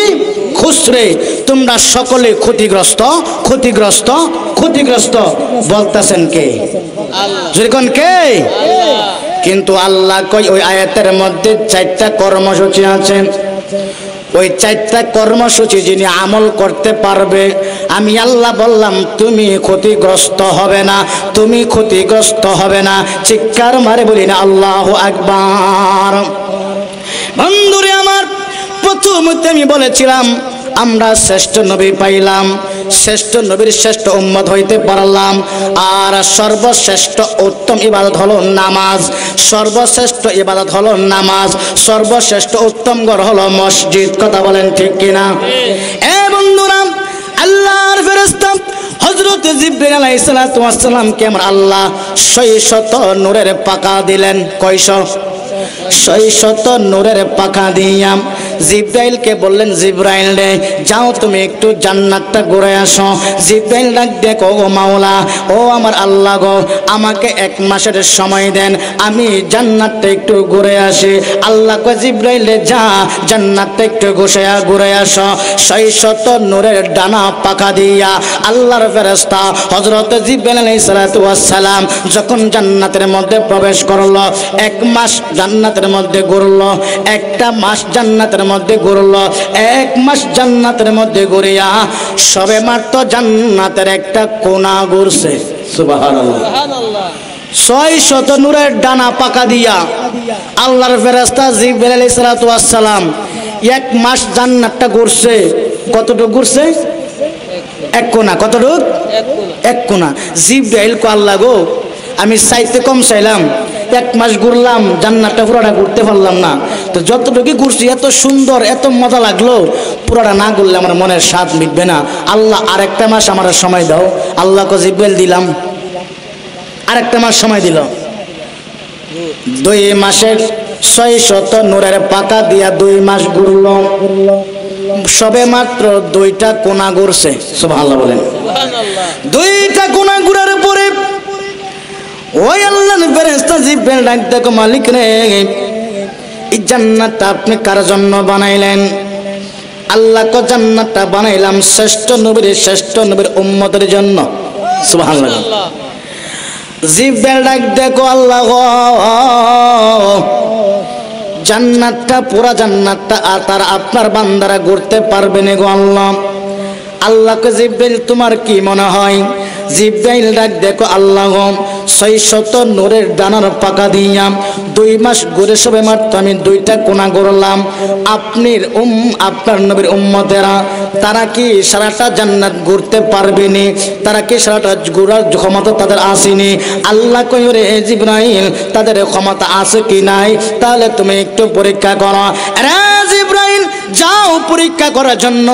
খুসরে, তোমরা সকলে ক্ষতিগ্রস্ত, ক্ষতিগ্রস্ত, ক্ষতিগ্রস্ত। বলতেছেন কে? যেরকম কে? কিন্তু আল্লাহ কই ওই আয়াতের মধ্যে 4টা কর্মসূচি আছে। ওই 4টা কর্মসূচি যিনি আমল করতে পারবে, আমি আল্লাহ বললাম তুমি ক্ষতিগ্রস্ত হবে না, তুমি ক্ষতিগ্রস্ত হবে না। চিৎকার মারে বলি না আল্লাহু আকবার। বন্ধুরে আমার, প্রথমতে আমি বলেছিলাম আমরা শ্রেষ্ঠ নবী পাইলাম, শ্রেষ্ঠ নবীর শ্রেষ্ঠ উম্মত হইতে পারলাম। আর সর্বশ্রেষ্ঠ উত্তম ইবাদত হলো নামাজ, সর্বশ্রেষ্ঠ ইবাদত হলো নামাজ, সর্বশ্রেষ্ঠ উত্তম ঘর হলো মসজিদ। কথা বলেন ঠিক কিনা? এ বন্ধুরা, আল্লাহর ফেরেশতা হযরত জিবরাইল আলাইহিস সালাতু ওয়াস সালামকে আমার আল্লাহ 600 নূরের পাখা দিলেন। কয়শো? 600 নূরের পাখা দিয়াম জিব্রাইলকে বললেন, জিব্রাইল রে যাও তুমি একটু জান্নাতটা ঘুরে আসো। জিব্রাইল ডাক দেখো, ও মাওলা, ও আমার আল্লাহ গো, আমাকে 1 মাসের সময় দেন, আমি জান্নাতটা একটু ঘুরে আসি। আল্লাহ কয়, জিব্রাইল রে যা জান্নাতটা একটু ঘুরে আসো। 600 নূরের ডানা পাখা দিয়া আল্লাহর ফেরেশতা হযরত জিব্রাইল আলাইহিস সালাতু ওয়াস সালাম যখন জান্নাতের মধ্যে প্রবেশ করলো, 1 মাস জান্নাতের মধ্যে ঘুরলো, 1টা মাস জান্নাতের মধ্যে ঘুরলো, 1 মাস জান্নাতের মধ্যে ঘুরিয়া সবে মাত্র জান্নাতের একটা কোণা ঘুরছে। সুবহানাল্লাহ। 600 নূরের ডানা পাকা দিয়া আল্লাহর ফেরেশতা জিবরাইল আলাইহিস সালাতু ওয়াস সালাম 1 মাস জান্নাতটা ঘুরছে। কতটুকু ঘুরছে? 1 কোণা। কতটুকু? 1 কোণা। জিবরাইল কো, আল্লাহ গো, আমি চাইতে কম চাইলাম, 1 মাস ঘুরলাম, জান্নাতটা পুরোটা ঘুরতে পারলাম না, তো যতটুকু ঘুরছি এত সুন্দর, এত মজা লাগলো, পুরোটা না ঘুরলে আমার মনের স্বাদ মিটবে না। আল্লাহ আরেকটা মাস আমার সময় দাও। আল্লাহ কো, জিবরাইল দিলাম। আরেকটা মাস সময় দিল। 2 মাসের 600 নূরের পাকা দিয়া 2 মাস ঘুরলো, সবে মাত্র 2টা কোণা ঘুরছে। সুবহানাল্লাহ বলেন। 2টা কোণা ঘুরার পরে ওই আল্লাহর ফেরেশতা জিবরাইল ডাক দেখো, মালিক রে, এই জান্নাতটা আপনি কার জন্য বানাইলেন? আল্লাহ কো, জান্নাতটা বানাইলাম শ্রেষ্ঠ নবীর উম্মতের জন্য। সুবহানাল্লাহ। জিবরাইল ডাক দেখো, আল্লাহ গো, জান্নাতটা, পুরা জান্নাতটা আর তার আপনার বান্দারা ঘুরতে পারবে না গো আল্লাহ। আল্লাহকে, জিবরাইল তোমার কি মনে হয়? জিবরাইল ডাক দেখো, আল্লাহ গো, 600 নূরের ডানার পাকা দিয়াম 2 মাস ঘুরে সবে মাত্র আমি 2টা কোণা ঘুরলাম। আপনার নবীর উম্মতেরা তারা কি সারাটা জান্নাত ঘুরতে পারবে নি? তারা কি সারাটা ঘোরার ক্ষমতা তাদের আসেনি? আল্লাহ কই, রে জিবরাইল, তাদের ক্ষমতা আছে কি নাই? তাহলে তুমি একটু পরীক্ষা করো। রে জিবরাইল, যাও পরীক্ষা করার জন্য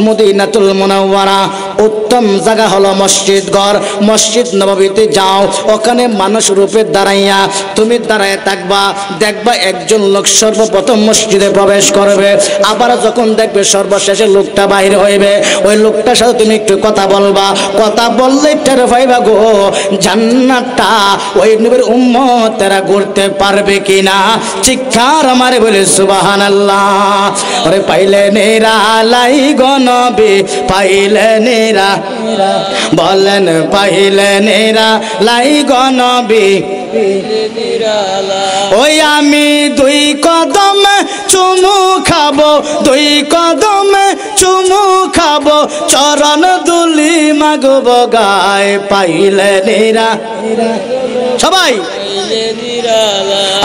মদিনাতুল মুনাওয়ারা, উত্তম জায়গা হলো মসজিদ ঘর, মসজিদ নববীতে যাও। ওখানে মানুষ রূপে দাঁড়াইয়া তুমি দাঁড়ায় থাকবা, দেখবা একজন লোক সর্বপ্রথম মসজিদে প্রবেশ করবে, আবার যখন দেখবে সর্বশেষে লোকটা বাহির হইবে, ওই লোকটার সাথে তুমি একটু কথা বলবা। কথা বললে টের পাইবা গো জান্নাতটা ওই নবীর উম্মতেরা ঘুরতে পারবে কিনা। চিৎকার আমারে বলে সুবহানাল্লাহ। ওরে পাইলে নেরা লাই গো নবী, পাইলে নেরা, বলেন পাইলে নেরা লাই গো নবী। ওই আমি 2 কদম চুমু খাবো, 2 কদম চুমু খাবো, চরণ দুলি মাগবো গায়, পাইলে নেরা। সবাই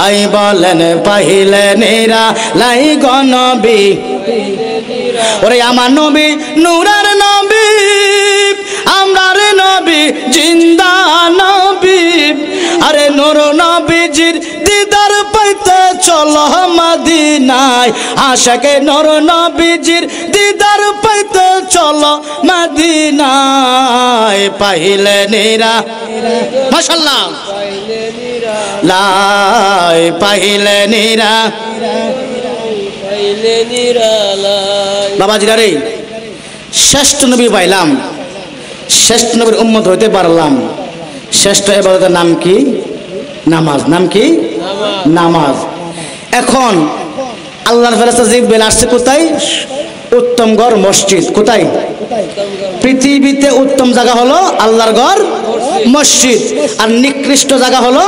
আই বলেন পাইলে নেরা লাই গো নবী। ওরে আমার নবী নূরের নবী, আমরার নবী জিন্দা নবী, আরে নূর নবীজির দিদার পাইতে চলো মদিনায় আশাকে নূর নবীজির দিদার পাইতে চলো মদিনায় পাইলে নিরা মাশাআল্লাহ লাই পাইলে নিরা বাবাজিরা রে শ্রেষ্ঠ নবী পাইলাম শ্রেষ্ঠ নবীর উম্মত হইতে পারলাম শ্রেষ্ঠ ইবাদতের নাম কি নামাজ নাম কি নামাজ এখন আল্লাহর ফেরেশতা জিবরাইল আসছে কোথায় উত্তম ঘর মসজিদ কোথায় পৃথিবীতে উত্তম জায়গা হলো আল্লাহর ঘর মসজিদ আর নিকৃষ্ট জায়গা হলো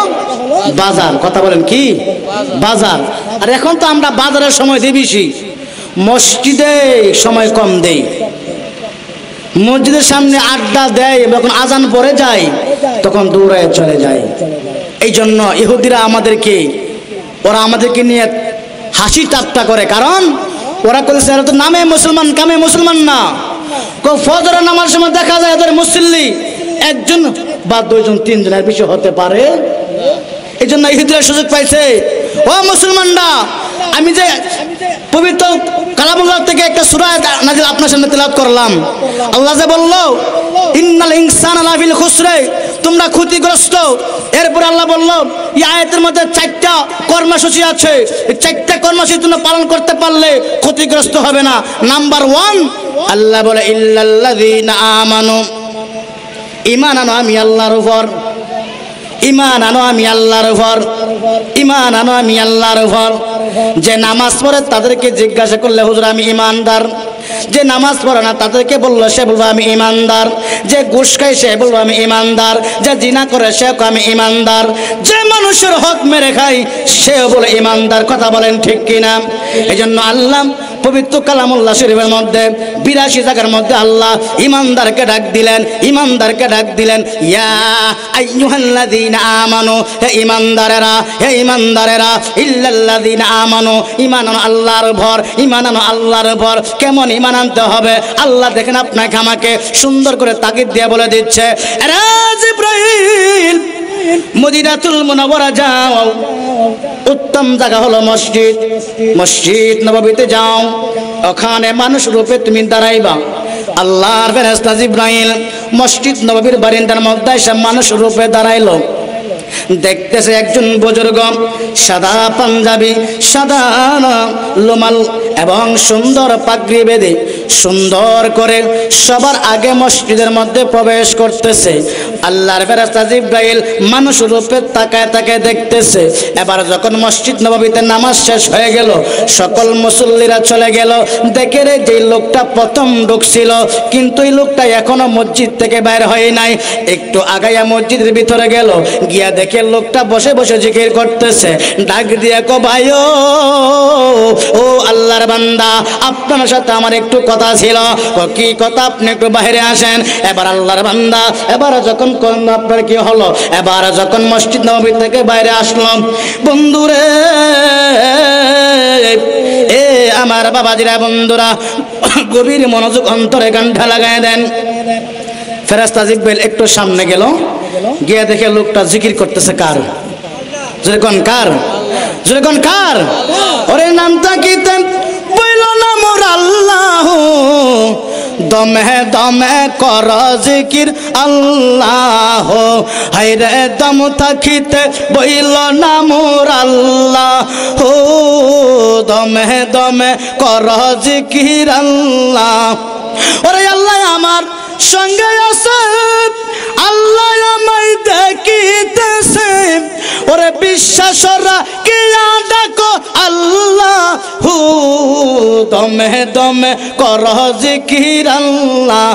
বাজার কথা বলেন কি বাজার আর এখন তো আমরা বাজারের সময় দিই বেশি মসজিদে সময় কম দেই মসজিদের সামনে আড্ডা দেয় যখন আজান পড়ে যায় তখন দৌড়ায় চলে যায় এই জন্য ইহুদিরা ওরা আমাদেরকে নিয়ে হাসি ঠাট্টা করে কারণ ওরা বলেছে এরা তো নামে মুসলমান কামে মুসলমান না ফজরের নামাজ সময় দেখা যায় এদের মুসল্লি একজন বা দুইজন তিনজনের বেশি হতে পারে এই জন্য ইহুদিরা সুযোগ পাইছে ও মুসলমানরা আমি যে পবিত্র কালামুল্লাহ থেকে একটা সূরা নাযিল আপনার সামনে তেলাওয়াত করলাম আল্লাহ যে বলল ইন্নাল ইনসানা লাফিল খুসরে তোমরা ক্ষতিগ্রস্ত এরপর আল্লাহ বলল এই আয়াতের মধ্যে 4টা কর্মসূচি আছে এই 4টা কর্মসূচি তোমরা পালন করতে পারলে ক্ষতিগ্রস্ত হবে না নাম্বার 1 আল্লাহ বলে ইল্লাল্লাযীনা আমানু ঈমান আনো আমি আল্লাহর উপর ঈমান আনো আমি আল্লাহর উপর ঈমান আনো আমি আল্লাহর উপর যে নামাজ পড়ে তাদেরকে জিজ্ঞাসা করলে হুজুর আমি ঈমানদার যে নামাজ পড়ে না তাদেরকে বললো সে বলবো আমি ঈমানদার যে ঘুষ খায় সে বলবো আমি ঈমানদার যে জিনা করে সে আমি ঈমানদার যে মানুষের হক মেরে খায় সেও বলে ঈমানদার কথা বলেন ঠিক কিনা এজন্য আল্লাহ পবিত্র কালামুল্লাহ শরীফের মধ্যে 82 জায়গার মধ্যে আল্লাহ ঈমানদারকে ডাক দিলেন ইয়া আইয়ুহাল্লাযীনা আমানু হে ঈমানদারেরা ইল্লাল্লাযীনা আমানু ঈমান আনো আল্লাহর উপর ঈমান আনো আল্লাহর উপর কেমন ঈমান আনতে হবে আল্লাহ দেখেন আপনাকে আমাকে সুন্দর করে তাকিদ দিয়ে বলে দিচ্ছে আরে জিবরাইল মদিনাতুল মুনাওয়ারা যাও উত্তম জায়গা হলো মসজিদ নববীতে যাও ওখানে মানুষ রূপে তুমি দাঁড়াইবা আল্লাহর ফেরেশতা জিবরাইল মসজিদ নববীর বারিন্দার মধ্যে এসে মানুষ রূপে দাঁড়াইলো দেখতেছে একজন বুজুর্গ সাদা পাঞ্জাবি সাদা লুমাল এবং সুন্দর পাগড়ি বেঁধে সুন্দর করে সবার আগে মসজিদের মধ্যে প্রবেশ করতেছে আল্লাহর ফেরেশতা জিবরাইল মানুষ রূপে তাকায় দেখতেছে এবার যখন মসজিদ নববীতে নামাজ শেষ হয়ে গেল সকল মুসল্লিরা চলে গেল দেখে রে যে লোকটা প্রথম ঢুকছিল কিন্তু এই লোকটা এখনো মসজিদ থেকে বাইরে হয় নাই একটু আগাইয়া মসজিদের ভিতরে গেল গিয়া দেখে লোকটা বসে বসে জিকির করতেছে ডাক দিয়া কো ভাই ও আল্লাহর বান্দা আপনার সাথে আমার একটু কথা ছিল কি কথা আপনি একটু বাইরে আসেন এবার আল্লাহর বান্দা এবার যখন আপনার কি হলো এবার যখন মসজিদ নববী থেকে বাইরে আসলাম বন্ধুরে এ আমার বাবাজিরা বন্ধুরা গভীর মনোযোগ অন্তরে গানটা লাগায় দেন ফেরেশতা জিবরাইল একটু সামনে গেল গিয়ে দেখে লোকটা জিকির করতেছে কার জোরে কোন কার ওরে নামটা কি বইল না মোর আল্লাহ দমে দমে কর জিকির আল্লাহ হায়রে দম থাকিতে বইল না মোর আল্লাহ দমে দমে কর জিকির আল্লাহ ওরে আল্লাহ আমার সঙ্গে আছে আল্লাহ আমায় দেখিতেছে ওরে বিশ্বাসরা কে ডাকো আল্লাহ দমে দমে কর জিকির আল্লাহ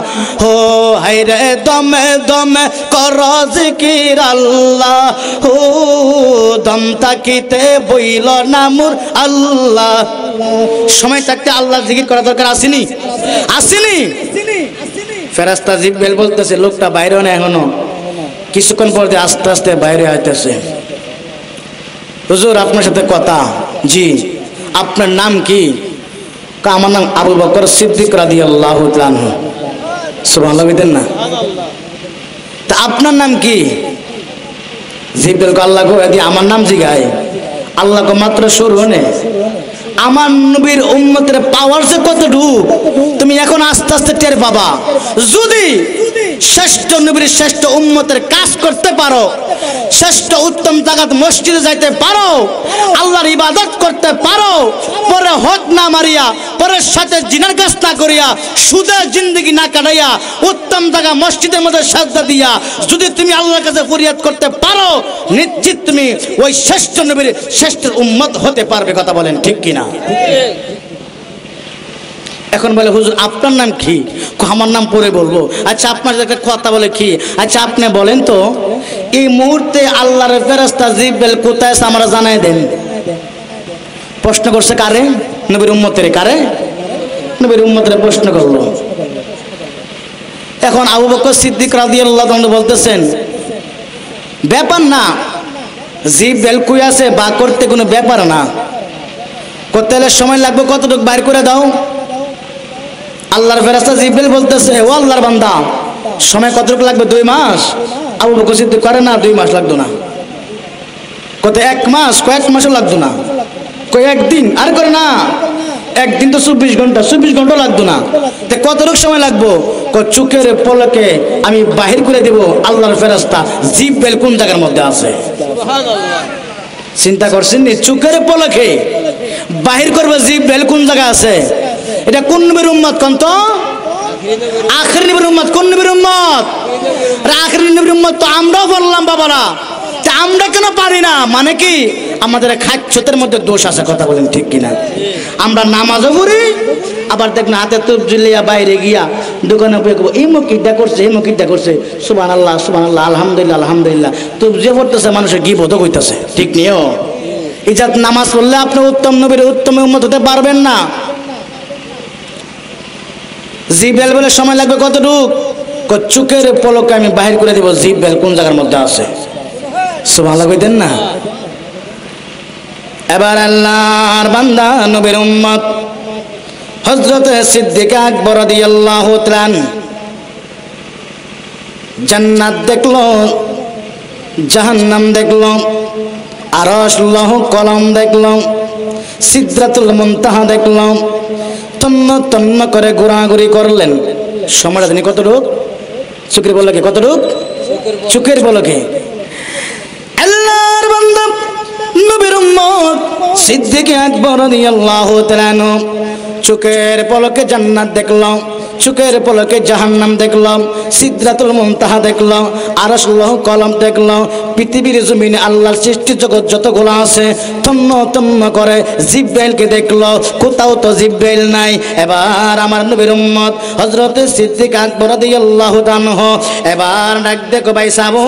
হায়রে দমে দমে কর জিকির আল্লাহ দম তাকিতে বইল না মোর আল্লাহ সময় থাকতে আল্লাহ জিকির করা দরকার আসেনি ফেরেশতা জিবরাইল বলতেছে লোকটা বাইরে না এখনো কিছুক্ষণ পর আস্তে আস্তে বাইরে আইতেছে হুজুর আপনার সাথে কথা জি আপনার নাম কি আমার নাম আবু বকর সিদ্দিক রাদিয়াল্লাহু তাআলা আনহু সুবহানাল্লাহ বলেন না তা আপনার নাম কি জিব্রাইল কো আল্লাহ কো এদি আমার নাম জিগায় আল্লাহ কো মাত্র শুরু হনে আমার নবীর উম্মতের পাওয়ার যে কতটুকু তুমি এখন আস্তে আস্তে টের পাবা যদি শ্রেষ্ঠ নবীর শ্রেষ্ঠ উম্মতের কাজ করতে পারো শ্রেষ্ঠ উত্তম জায়গাত মসজিদে যাইতে পারো আল্লাহর ইবাদত করতে পারো পরে হক না মারিয়া পরের সাথে জিনার কাজ না করিয়া সুদে জিন্দগি না কাটাইয়া উত্তম জায়গা মসজিদের মধ্যে সাজদা দিয়া যদি তুমি আল্লাহর কাছে ফরিয়াদ করতে পারো নিশ্চিত তুমি ওই শ্রেষ্ঠ নবীর শ্রেষ্ঠ উম্মত হতে পারবে কথা বলেন ঠিক কিনা এখন বলে হুজুর আপনার নাম কি আমার নাম পরে বলবো আচ্ছা আপনার সাথে একটা কথা বলে কি আচ্ছা আপনি বলেন তো এই মুহূর্তে আল্লাহর ফেরেশতা জিব্রাইল কোথায় আছে আমরা জানাই দেন প্রশ্ন করছে কারে নবীর উম্মতের কারে নবীর উম্মতের প্রশ্ন করলো এখন আবু বকর সিদ্দিক রাদিয়াল্লাহু আনহু বলতেছেন ব্যাপার না জিব্রাইল কই আছে বা করতে কোনো ব্যাপার না করতে হলে সময় লাগবে কতটুকু বাইর করে দাও আল্লাহর ফেরেশতা জিব্রাইল বলতেছে ও আল্লাহর বান্দা সময় কতটুকু লাগবে 2 মাস আবু বকর সিদ্দিক করে না 2 মাস লাগতো না কত 1 মাস কয়েক মাসও লাগতো না কয়েক দিন আর করে না একদিন তো 24 ঘন্টা লাগতো না তে কতটুকু সময় লাগবো চোখের পলকে আমি বাহির করে দেব আল্লাহর ফেরেশতা জিব্রাইল কোন জায়গার মধ্যে আছে সুবহানাল্লাহ চিন্তা করছেন নি চোখের পলকে বাহির করবে জিব্রাইল কোন জায়গায় আছে এটা কোন নবীর উম্মত কোন তো আখির নবীর উম্মত কোন নবীর উম্মত আখির নবীর উম্মত তো আমরাও বললাম বাবারা তা আমরা কেন পারি না মানে কি আমাদের খাচ্ছতের মধ্যে দোষ আছে কথা বলেন ঠিক কিনা আমরা নামাজও পড়ি আবার দেখ না হাতে তুপ জ্বলিয়া বাইরে গিয়া দোকানে বলবো এই মকিটা করছে সুবহানাল্লাহ আলহামদুলিল্লাহ তুপ যে পড়তেছে মানুষের গিবত কইতাছে ঠিক নিও ইজাত নামাজ পড়লে আপনি উত্তম নবীর উত্তম উম্মত হতে পারবেন না জিব্রাইল বলে সময় লাগবে কতটুকু চোখের পলকে আমি বাহির করে দেব জিব্রাইল কোন জায়গার মধ্যে আছে সুবহানাল্লাহ কইতেন না এবার আল্লাহর বান্দা নবীর উম্মত হযরত সিদ্দিক আকবর রাদিয়াল্লাহু তাআলা জান্নাত দেখলো জাহান্নাম দেখলো আরশ লৌহ কলম দেখলো সিদরাতুল মুনতাহা দেখলো তন্ন করে ঘোরাঘুরি করলেন সময়টা তিনি কতটুকু চোখের পলকে কতটুকু চোখের পলকে আল্লাহর বান্দা নবীর উম্মত সিদ্দিক আকবর রাদিয়াল্লাহু তাআলা চোখের পলকে জান্নাত দেখলাম চোখের পলকে জাহান্নাম দেখলাম সিদরাতুল মুনতাহা দেখলাম আরশ লৌহ কলম দেখলাম পৃথিবীর জমিনে আল্লাহর সৃষ্টি জগৎ যতগুলো আছে তন্ন করে জিব্রাইলকে দেখলো কোথাও তো জিব্রাইল নাই এবার আমার নবীর উম্মত হযরত সিদ্দিক আকবর রাদিয়াল্লাহু তাআলা এবার ডাক দেখো ভাই সাবো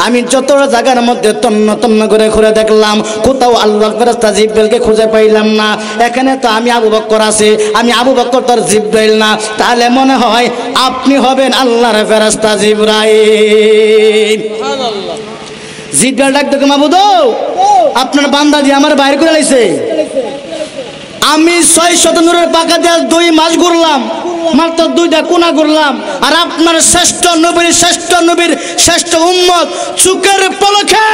আমি যত জায়গার মধ্যে তন্ন করে ঘুরে দেখলাম কোথাও আল্লাহর ফেরেশতা জিব্রাইলকে খুঁজে পাইলাম না এখানে তো আমি আবু বকর আছি আমি আবু বকর তোর জিব্রাইল না তাহলে মনে হয় আপনি হবেন আল্লাহর ফেরেশতা জিবরাইল সুবহানাল্লাহ জিব্রাইল ডাক দেখো মাবুদ আপনার বান্দা যে আমার বাইরে করে লাইছে আমি 600 নূরের পাকা দিয়ে 2 মাস ঘুরলাম মাত্র 2টা কোনা ঘুরলাম আর আপনার শ্রেষ্ঠ নবীর শ্রেষ্ঠ উম্মত চোখের পলকে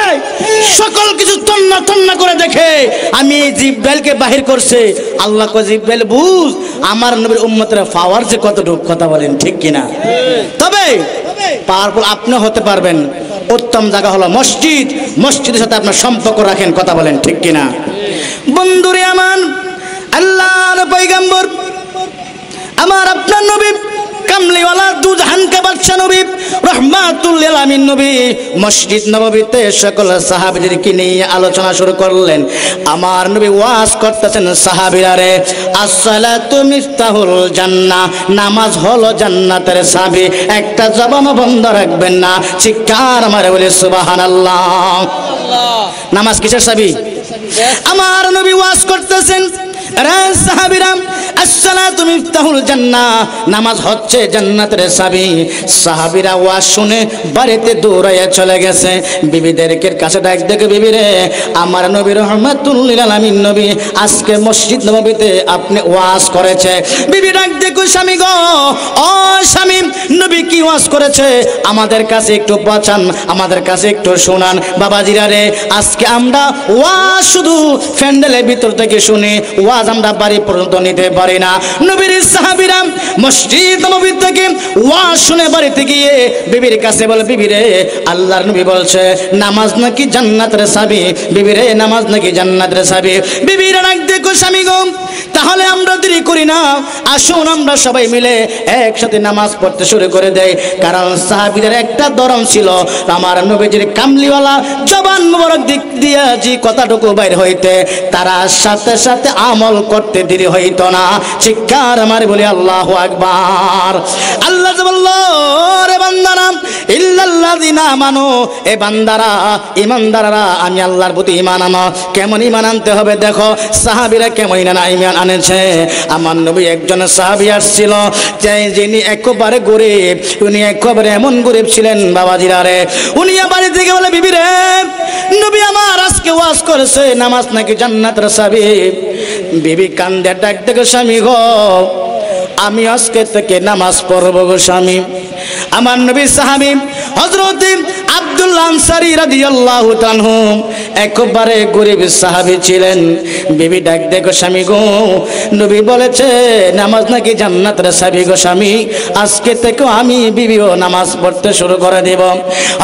সকল কিছু তন্ন করে দেখে আমি জিব্রাইলকে বাহির করছে আল্লাহ কো জিব্রাইল বুঝ আমার নবীর উম্মতের পাওয়ার যে কতটুকু কথা বলেন ঠিক কিনা তবে পাওয়ারফুল আপনি হতে পারবেন উত্তম জায়গা হলো মসজিদের সাথে আপনার সম্পর্ক রাখেন কথা বলেন ঠিক কিনা বন্ধুরে আমার আল্লাহর পয়গম্বর আমার আপনার নবী কামলিওয়ালা দুজাহানকে বাদশা নবী রহমাতুল লিল আলামিন নবী মসজিদ নববীতে সকল সাহাবীদেরকে নিয়ে আলোচনা শুরু করলেন আমার নবী ওয়াজ করতেছেন সাহাবীরা রে আসসালাতু মিফতাহুল জান্নাহ নামাজ হলো জান্নাতের চাবি একটা জবান বন্ধ রাখবেন না চিৎকার মারে বলে সুবহানাল্লাহ নামাজ কিসের চাবি আমার নবী ওয়াজ করতেছেন রে সাহাবীরা, আসসালাতু মিফতাহুল জান্নাহ, নামাজ হচ্ছে জান্নাতের চাবি। সাহাবীরা ওয়াজ শুনে বাড়িতে দৌড়াইয়া চলে গেছে। বিবিদেরকে কাছে ডাক দেখে, বিবি রে, আমার নবী রাহমাতুল লিল আলামিন নবী আজকে মসজিদ নববীতে আপনি ওয়াজ করেছে। বিবি ডাক দেখো, স্বামী গো, ও স্বামী, নবী কি ওয়াজ করেছে আমাদের কাছে একটু বাঁচান, আমাদের কাছে একটু শোনান। বাবাজিরা রে, আজকে আমরা ওয়াজ শুধু প্যান্ডেলের ভিতর থেকে শুনি, ওয়াজ আমরা বাড়ি পর্যন্ত নিতে পারি না। নবীর সাহাবীরা মসজিদ নববী থেকে ওয়াজ শুনে বাড়িতে গিয়ে বিবির কাছে বলে, বিবি রে, আল্লাহর নবী বলছে নামাজ নাকি জান্নাতের চাবি। বিবি রে, নামাজ নাকি জান্নাতের চাবি। বিবিরা ডাক দেখো, স্বামী গো, তাহলে আমরা দেরি করি না, আসুন আমরা সবাই মিলে একসাথে নামাজ পড়তে শুরু করে দেয়। কারণ সাহাবীদের একটা ধরন ছিল, আমার নবীজির কামলিওয়ালা জবান মোবারক দিক দিয়া যে কথাটুকু বাইর হইতে তারা সাথে সাথে আমল করতে দেরি হইত না। চিৎকার আমার বলি আল্লাহু আকবার। আল্লাহ বলল, রে বান্দারা, ইল্লাল্লাযিনা আমানু, এ বান্দারা, ঈমানদাররা, আমি আল্লাহর প্রতি ঈমান আনো। কেমন ঈমান আনতে হবে দেখো, সাহাবীরা কেমন ঈমান আনেছে। আমার নবী একজন সাহাবী আসছিল, যিনি একেবারে গরিব, উনি একেবারে এমন গরিব ছিলেন বাবাজিরা রে। উনি বাড়ি থেকে বলে, বিবি রে, নবী আমার আজকে ওয়াজ করেছে নামাজ নাকি জান্নাতের চাবি। বিবি কান্দে ডাক দেখো, স্বামী গো, আমি আজকে থেকে নামাজ পড়ব গো স্বামী। আমার নবী সাহাবী হযরত আব্দুল্লাহ আনসারী রাদিয়াল্লাহু তাআলা একবারে গরিব সাহাবী ছিলেন। বিবি ডাক দেখো, স্বামী গো, নবী বলেছে নামাজ নাকি জান্নাতের চাবি গো স্বামী, আজকে থেকে আমি বিবিও নামাজ পড়তে শুরু করে দেব।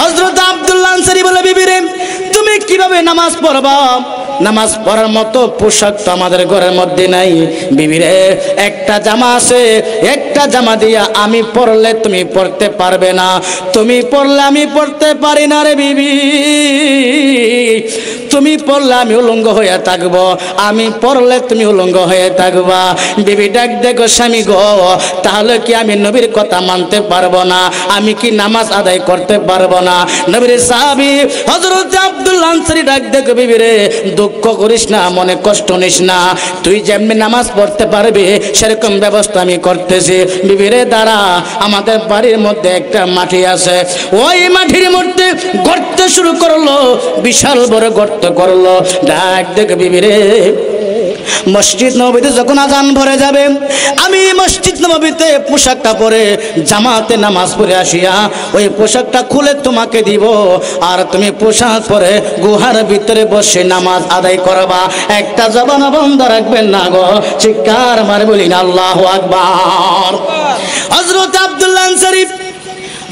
হযরত আব্দুল্লাহ আনসারী বলে, বিবি রে, তুমি কিভাবে নামাজ পড়বা? নামাজ পড়ার মতো পোশাক তো আমাদের ঘরের মধ্যে নাই। বিবি রে, একটা জামা আছে, একটা জামা দিয়া আমি পড়লে তুমি পড়তে পারবে না, তুমি পড়লে আমি পড়তে পারি না রে বিবি। তুমি পড়লে আমি উলঙ্গ হয়ে থাকবো, আমি পড়লে তুমি উলঙ্গ হয়ে থাকবা। বিবি ডাক দেখো, স্বামী গো, তাহলে কি আমি নবীর কথা মানতে পারবো না? আমি কি নামাজ আদায় করতে পারবো না? নবীর সাহাবী হযরত আব্দুল্লাহ আনসারী ডাক দেখো, বিবি রে, দুঃখ করিস না, মনে কষ্ট নিস না, তুই যেমনি নামাজ পড়তে পারবি সেরকম ব্যবস্থা আমি করতেছি। বিবি রে, দাঁড়া, আমাদের বাড়ির মধ্যে একটা মাটি আছে, ওই মাটির মধ্যে গর্ত শুরু করলো, বিশাল বড় গর্ত করলো। ডাক দেখো, বিবি রে, মসজিদ নববীতে যখন আজান ভরে যাবে, আমি মসজিদ নববীতে পোশাকটা পরে জামাতে নামাজ পড়ে আসিয়া ওই পোশাকটা খুলে তোমাকে দিব, আর তুমি পোশাক পরে গুহার ভিতরে বসে নামাজ আদায় করবা। একটা জবান বন্ধ রাখবেন না গো, চিৎকার মারে বলি না আল্লাহু আকবার। হযরত আব্দুল্লাহ আনসারী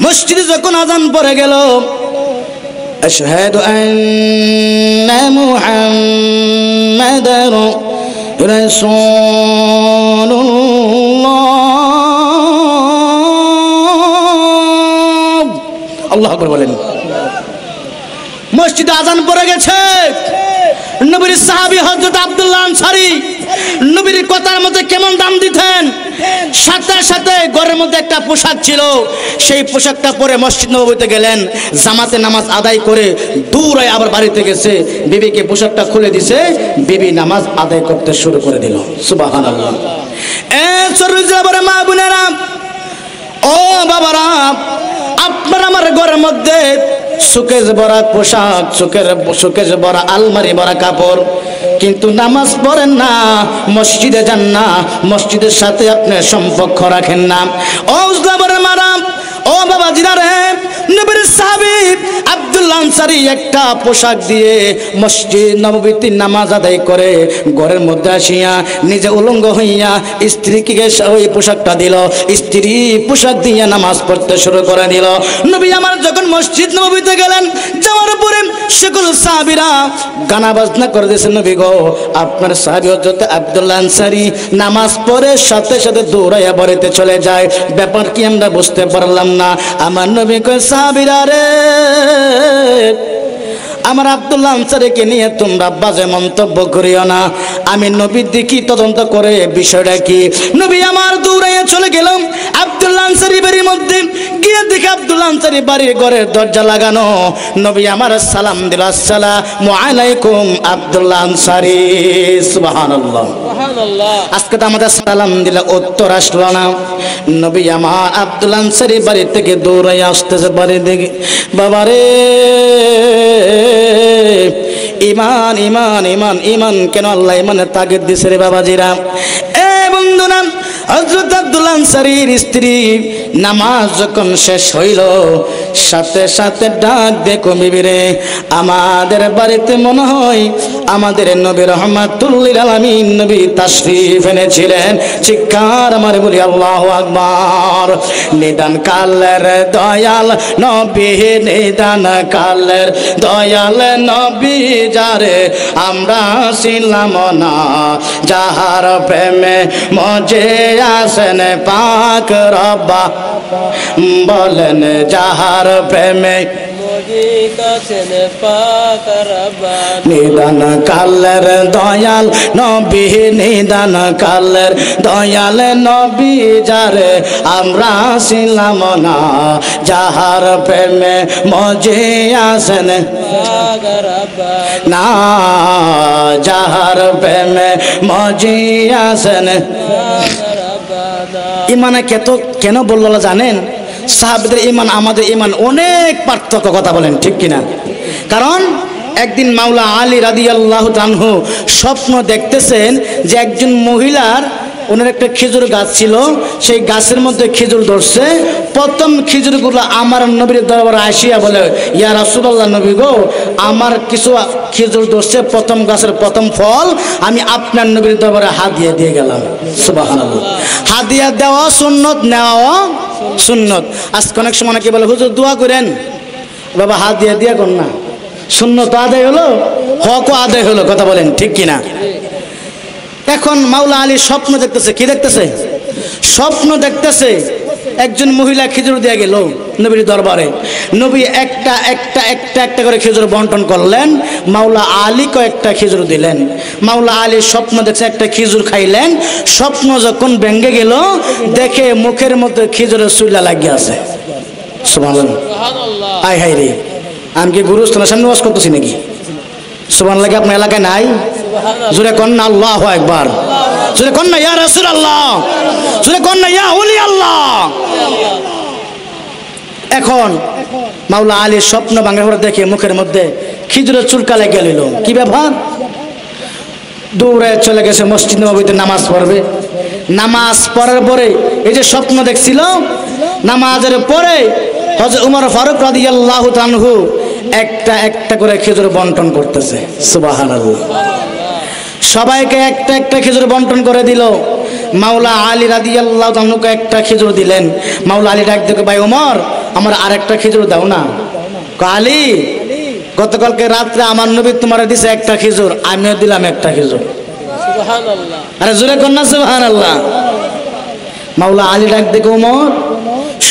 মসজিদে যখন আজান পড়ে গেল, আশহাদু আন্না মুহাম্মাদার রাসূলুল্লাহ, আল্লাহু আকবার বলেন। মসজিদে আজান পড়ে গেছে। নবীর সাহাবী হযরত আব্দুল্লাহ আনসারী নবীর কথার মধ্যে কেমন দাম দিতেন। সাথে সাথে ঘরের মধ্যে একটা পোশাক ছিল, সেই পোশাকটা পরে মসজিদ নববীতে গেলেন, জামাতে নামাজ আদায় করে দূরে আবার বাড়িতে গেছে, বিবিকে পোশাকটা খুলে দিছে, বিবি নামাজ আদায় করতে শুরু করে দিল। সুবহানাল্লাহ। চরুজাবরে মা বোনেরা, ও বাবারা, আপনার আমার ঘরের মধ্যে সুকেজ ভরা পোশাক, সুকেজ ভরা আলমারি ভরা কাপড়, কিন্তু নামাজ পড়েন না, মসজিদে যান না, মসজিদের সাথে আপনার সম্পর্ক রাখেন না। ও উজলাবরের মারা, ও বাবা জিরা রে, নবীর সাহাবী আব্দুল্লাহ আনসারী একটা পোশাক দিয়ে মসজিদ নববীতে নামাজ আদায় করে ঘরের মধ্যে আসিয়া নিজে উলঙ্গ হইয়া স্ত্রীকে ওই পোশাকটা দিল, স্ত্রী পোশাক দিয়ে নামাজ পড়তে শুরু করে দিল। নবী আমার যখন মসজিদ নববীতে গেলেন, যাওয়ার পরে সকল সাহাবীরা গানা বাজনা করে দিয়েছেন, নবী গো, আপনার সাহাবী হযরত আব্দুল্লাহ আনসারী নামাজ পড়ে সাথে সাথে দৌড়াইয়া বাড়িতে চলে যায়, ব্যাপার কি আমরা বুঝতে পারলাম না। আমার নবী কয়, সাহাবীরা রে, আমার আব্দুল্লাহ আনসারীকে নিয়ে তোমরা বাজে মন্তব্য করিও না, আমি নবীর দিকে তদন্ত করে বিষয়টা কি। নবী আমার দৌড়াইয়া চলে গেলাম আব্দুল্লাহ আনসারী বাড়ির মধ্যে, গিয়ে দেখে আব্দুল্লাহ আনসারী বাড়ির ঘরের দরজা লাগানো। নবী আমার সালাম দিল, আসসালামু আলাইকুম আব্দুল্লাহ আনসারী। সুবহানাল্লাহ। আজকে তো আমাদের সালাম দিলে উত্তর আসলো না। নবী আমার আব্দুল আনসারী বাড়ি থেকে দৌড়াই আসতেছে বাড়ি দিকে, বাবারে ইমান ইমান ইমান ইমান, কেন আল্লাহ ইমানের তাগিদ দিছে রে বাবাজিরা। এ বন্ধুরা, হযরত আব্দুল আনসারীর স্ত্রী নামাজ যখন শেষ হইল, সাথে সাথে ডাক দেখো বিবিরে, আমাদের বাড়িতে মনে হয় আমাদের নবী রহমাতুল্লিল আলামিন নবী তাশরীফ এনেছিলেন। চিৎকার আমার বলি আল্লাহু আকবার। নিদান কালের দয়াল নবী, নিদান কালের দয়াল নবী যারে আমরা ছিলাম না, যাহার প্রেমে মজে আসেন পাক রব্বা, বলেন যাহার প্রেমে নিদান কালের দয়াল নবী, নিদান কালের দয়াল নবী যারে আমরা ছিলাম না, যাহার প্রেমে মজে আসেন না, যাহার প্রেমে মজে আসেন। ইমানে কেন বললো জানেন? সাহাবীদের ইমান আমাদের ইমান অনেক পার্থক্য, কথা বলেন ঠিক কিনা? কারণ একদিন মাওলা আলী রাদিয়াল্লাহু আনহু স্বপ্ন দেখতেছেন যে একজন মহিলার, ওনার একটা খেজুর গাছ ছিল, সেই গাছের মধ্যে খেজুর ধরছে। প্রথম খেজুরগুলো আমার নবীর দরবারে আসিয়া বলে, ইয়া রাসূলুল্লাহ নবী গো, আমার কিছু খেজুর ধরছে, প্রথম গাছের প্রথম ফল আমি আপনার নবীর দরবারে হাদিয়া দিয়ে গেলাম। সুবহানাল্লাহ। হাদিয়া দেওয়া সুন্নত, নেওয়া সুন্নত। আজকে অনেক সময় কি বলে, হুজুর দোয়া করেন, বাবা হাদিয়া দিয়া কর না, সুন্নত আদায় হলো, হকও আদায় হলো, কথা বলেন ঠিক কিনা? এখন মাওলা আলী স্বপ্ন দেখতেছে। কি দেখতেছে? স্বপ্ন দেখতেছে একজন মহিলা খেজুর দিয়ে গেল নবীর দরবারে। নবী একটা একটা একটা একটা করে খেজুর বন্টন করলেন, মাওলা আলী কয়েকটা খেজুর দিলেন। মাওলা আলী স্বপ্ন দেখছে, একটা খেজুর খাইলেন। স্বপ্ন যখন ভেঙে গেল, দেখে মুখের মধ্যে খেজুরের চুইলা লাগিয়ে আছে। সুবহানাল্লাহ। আয় হায় রে, আমি কি গুরুস্থানের সামনে ওয়াজ করতেছি নাকি? সুবহানাল্লাহ। আপনার এলাকায় নাই? জোরে কন না আল্লাহু আকবার, জোরে কন না ইয়া রাসূলুল্লাহ, জোরে কন না ইয়া ওলি আল্লাহ। এখন মাওলা আলীর স্বপ্ন ভাঙার পরে দেখে মুখের মধ্যে খিজুরের চুলকা লেগে গেল। কি ব্যাপার? দৌড়ে চলে গেছে মসজিদ নববীতে নামাজ পড়বে। নামাজ পড়ার পরে এই যে স্বপ্ন দেখছিল, নামাজের পরে হযরত ওমর ফারুক রাদিয়াল্লাহু আনহু একটা একটা করে খেজুর বন্টন করতেছে। সুবহানাল্লাহ। সবাইকে একটা একটা খেজুর বন্টন করে দিল। মাওলা আলী রাদিয়াল্লাহু আনহুকে একটা খেজুর দিলেন। মাওলা আলী ডাক দেখে, ভাই ওমর, আমার আরেকটা খেজুর দাও না। আলী, গতকালকে রাত্রে আমার নবী তোমার দিছে একটা খেজুর, আমিও দিলাম একটা খেজুর। সুবহানাল্লাহ। আরে জোরে কর না সুবহানাল্লাহ। মাওলা আলী ডাক দেখে, ওমর,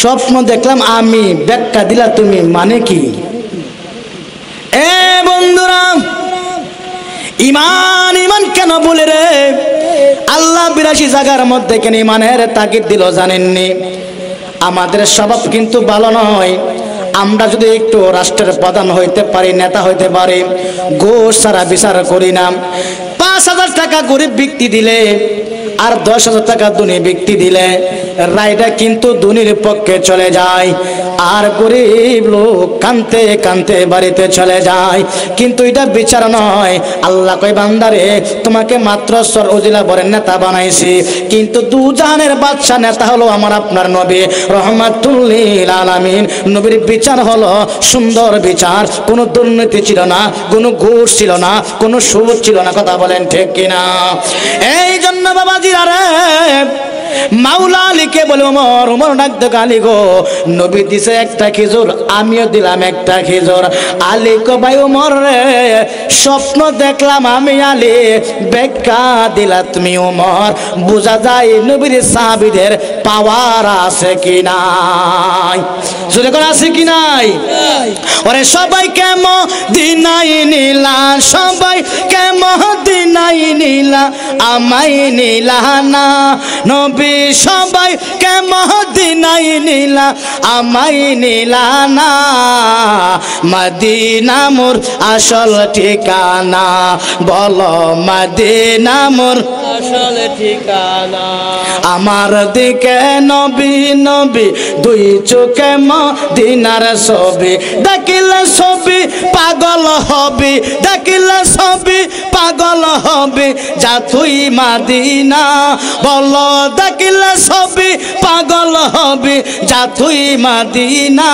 স্বপ্ন দেখলাম আমি, ব্যাখ্যা দিলা তুমি, মানে কি? এ বন্ধুরা, ইমান ইমান কেন বলে রে? আল্লাহ 82 জায়গার মধ্যে কেন ইমানের তাগিদ দিল জানেননি? আমাদের স্বভাব কিন্তু ভালো নয়। আমরা যদি একটু রাষ্ট্রের প্রধান হইতে পারি, নেতা হইতে পারি, ঘুষ ছাড়া বিচার করি না। 5000 টাকা গরিব ব্যক্তি দিলে আর 10,000 টাকা ধনী ব্যক্তি দিলে রায়টা কিন্তু ধনীর পক্ষে চলে যায়, আর গরিব লোক কানতে কানতে বাড়িতে চলে যায়। কিন্তু এটা বিচার নয়। আল্লাহ কয়, বান্দারে, তোমাকে মাত্র সর উজিলা বরেন নেতা বানাইছি, কিন্তু দুজাহানের বাদশা নেতা হলো আমার আপনার নবী রহমাতুল লিল আলামিন। নবীর বিচার হলো সুন্দর বিচার, কোনো দুর্নীতি ছিল না, কোনো ঘুষ ছিল না, কোনো সুদ ছিল না। কথা বলেন ঠিক কিনা? এই জন্য বাবাজিরা রে, মাওলা আলীকে বলে, ওমর, ওমর ডাক দেখো, আলী গো, নবী দিছে একটা খেজুর, আমিও দিলাম একটা খেজুর। আলী কো, ভাই ওমর রে, স্বপ্ন দেখলাম আমি, আলী ব্যাখ্যা দিলা তুমি ওমর। বোঝা যায় নবীর সাহাবীদের পাওয়ার আছে কি নাই? জোরে করে আছে কি নাই? ওরে সবাইকে মদিনায় নিলা, সবাইকে মদিনায় নিলা, আমায় নিলা না। নবী সবাই কে মদিনায় নিলা আমায় নিলা না মদিনা মোর আসল ঠিকানা বলো মদিনা মোর
আসল ঠিকানা
আমার দিকে নবী নবী দুই চোখে মদিনার ছবি দেখিলে ছবি পাগল হবি দেখিলে ছবি পাগল হবি যা তুই মদিনা বলো দেখিলে ছবি পাগল হবি যা তুই মদিনা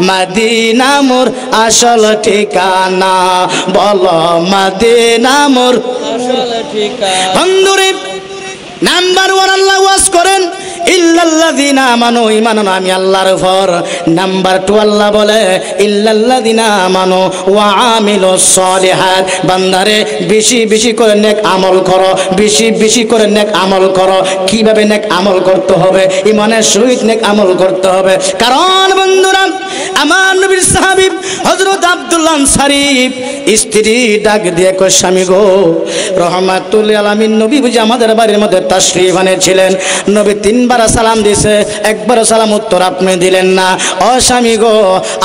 মদিনা মোর আসল ঠিকানা বলো মদিনা মোর
আসল ঠিকানা
বন্ধুরে নাম্বার 1 আল্লাহ ওয়াজ করেন ইল্লাল্লাযিনা আমানু ঈমান আমি আল্লাহর উপর নাম্বার 2 আল্লাহ বলে ইল্লাল্লাযিনা আমানু ওয়া আমিলুস সলিহাত বান্দারে বেশি বেশি করে নেক আমল করো বেশি বেশি করে নেক আমল করো কিভাবে নেক আমল করতে হবে ঈমানের সহিত নেক আমল করতে হবে কারণ বন্ধুরা আমার নবীর সাহাবী হযরত আব্দুল্লাহ আনসারী স্ত্রী ডাক দিয়ে কয় স্বামী গো রহমাতুল আলামিন নবী বুঝি আমাদের বাড়ির মধ্যে তাশরীফ আনেছিলেন নবী তিনবার সালাম দিয়েছে একবার সালাম উত্তর আপনি দিলেন না ও স্বামী গো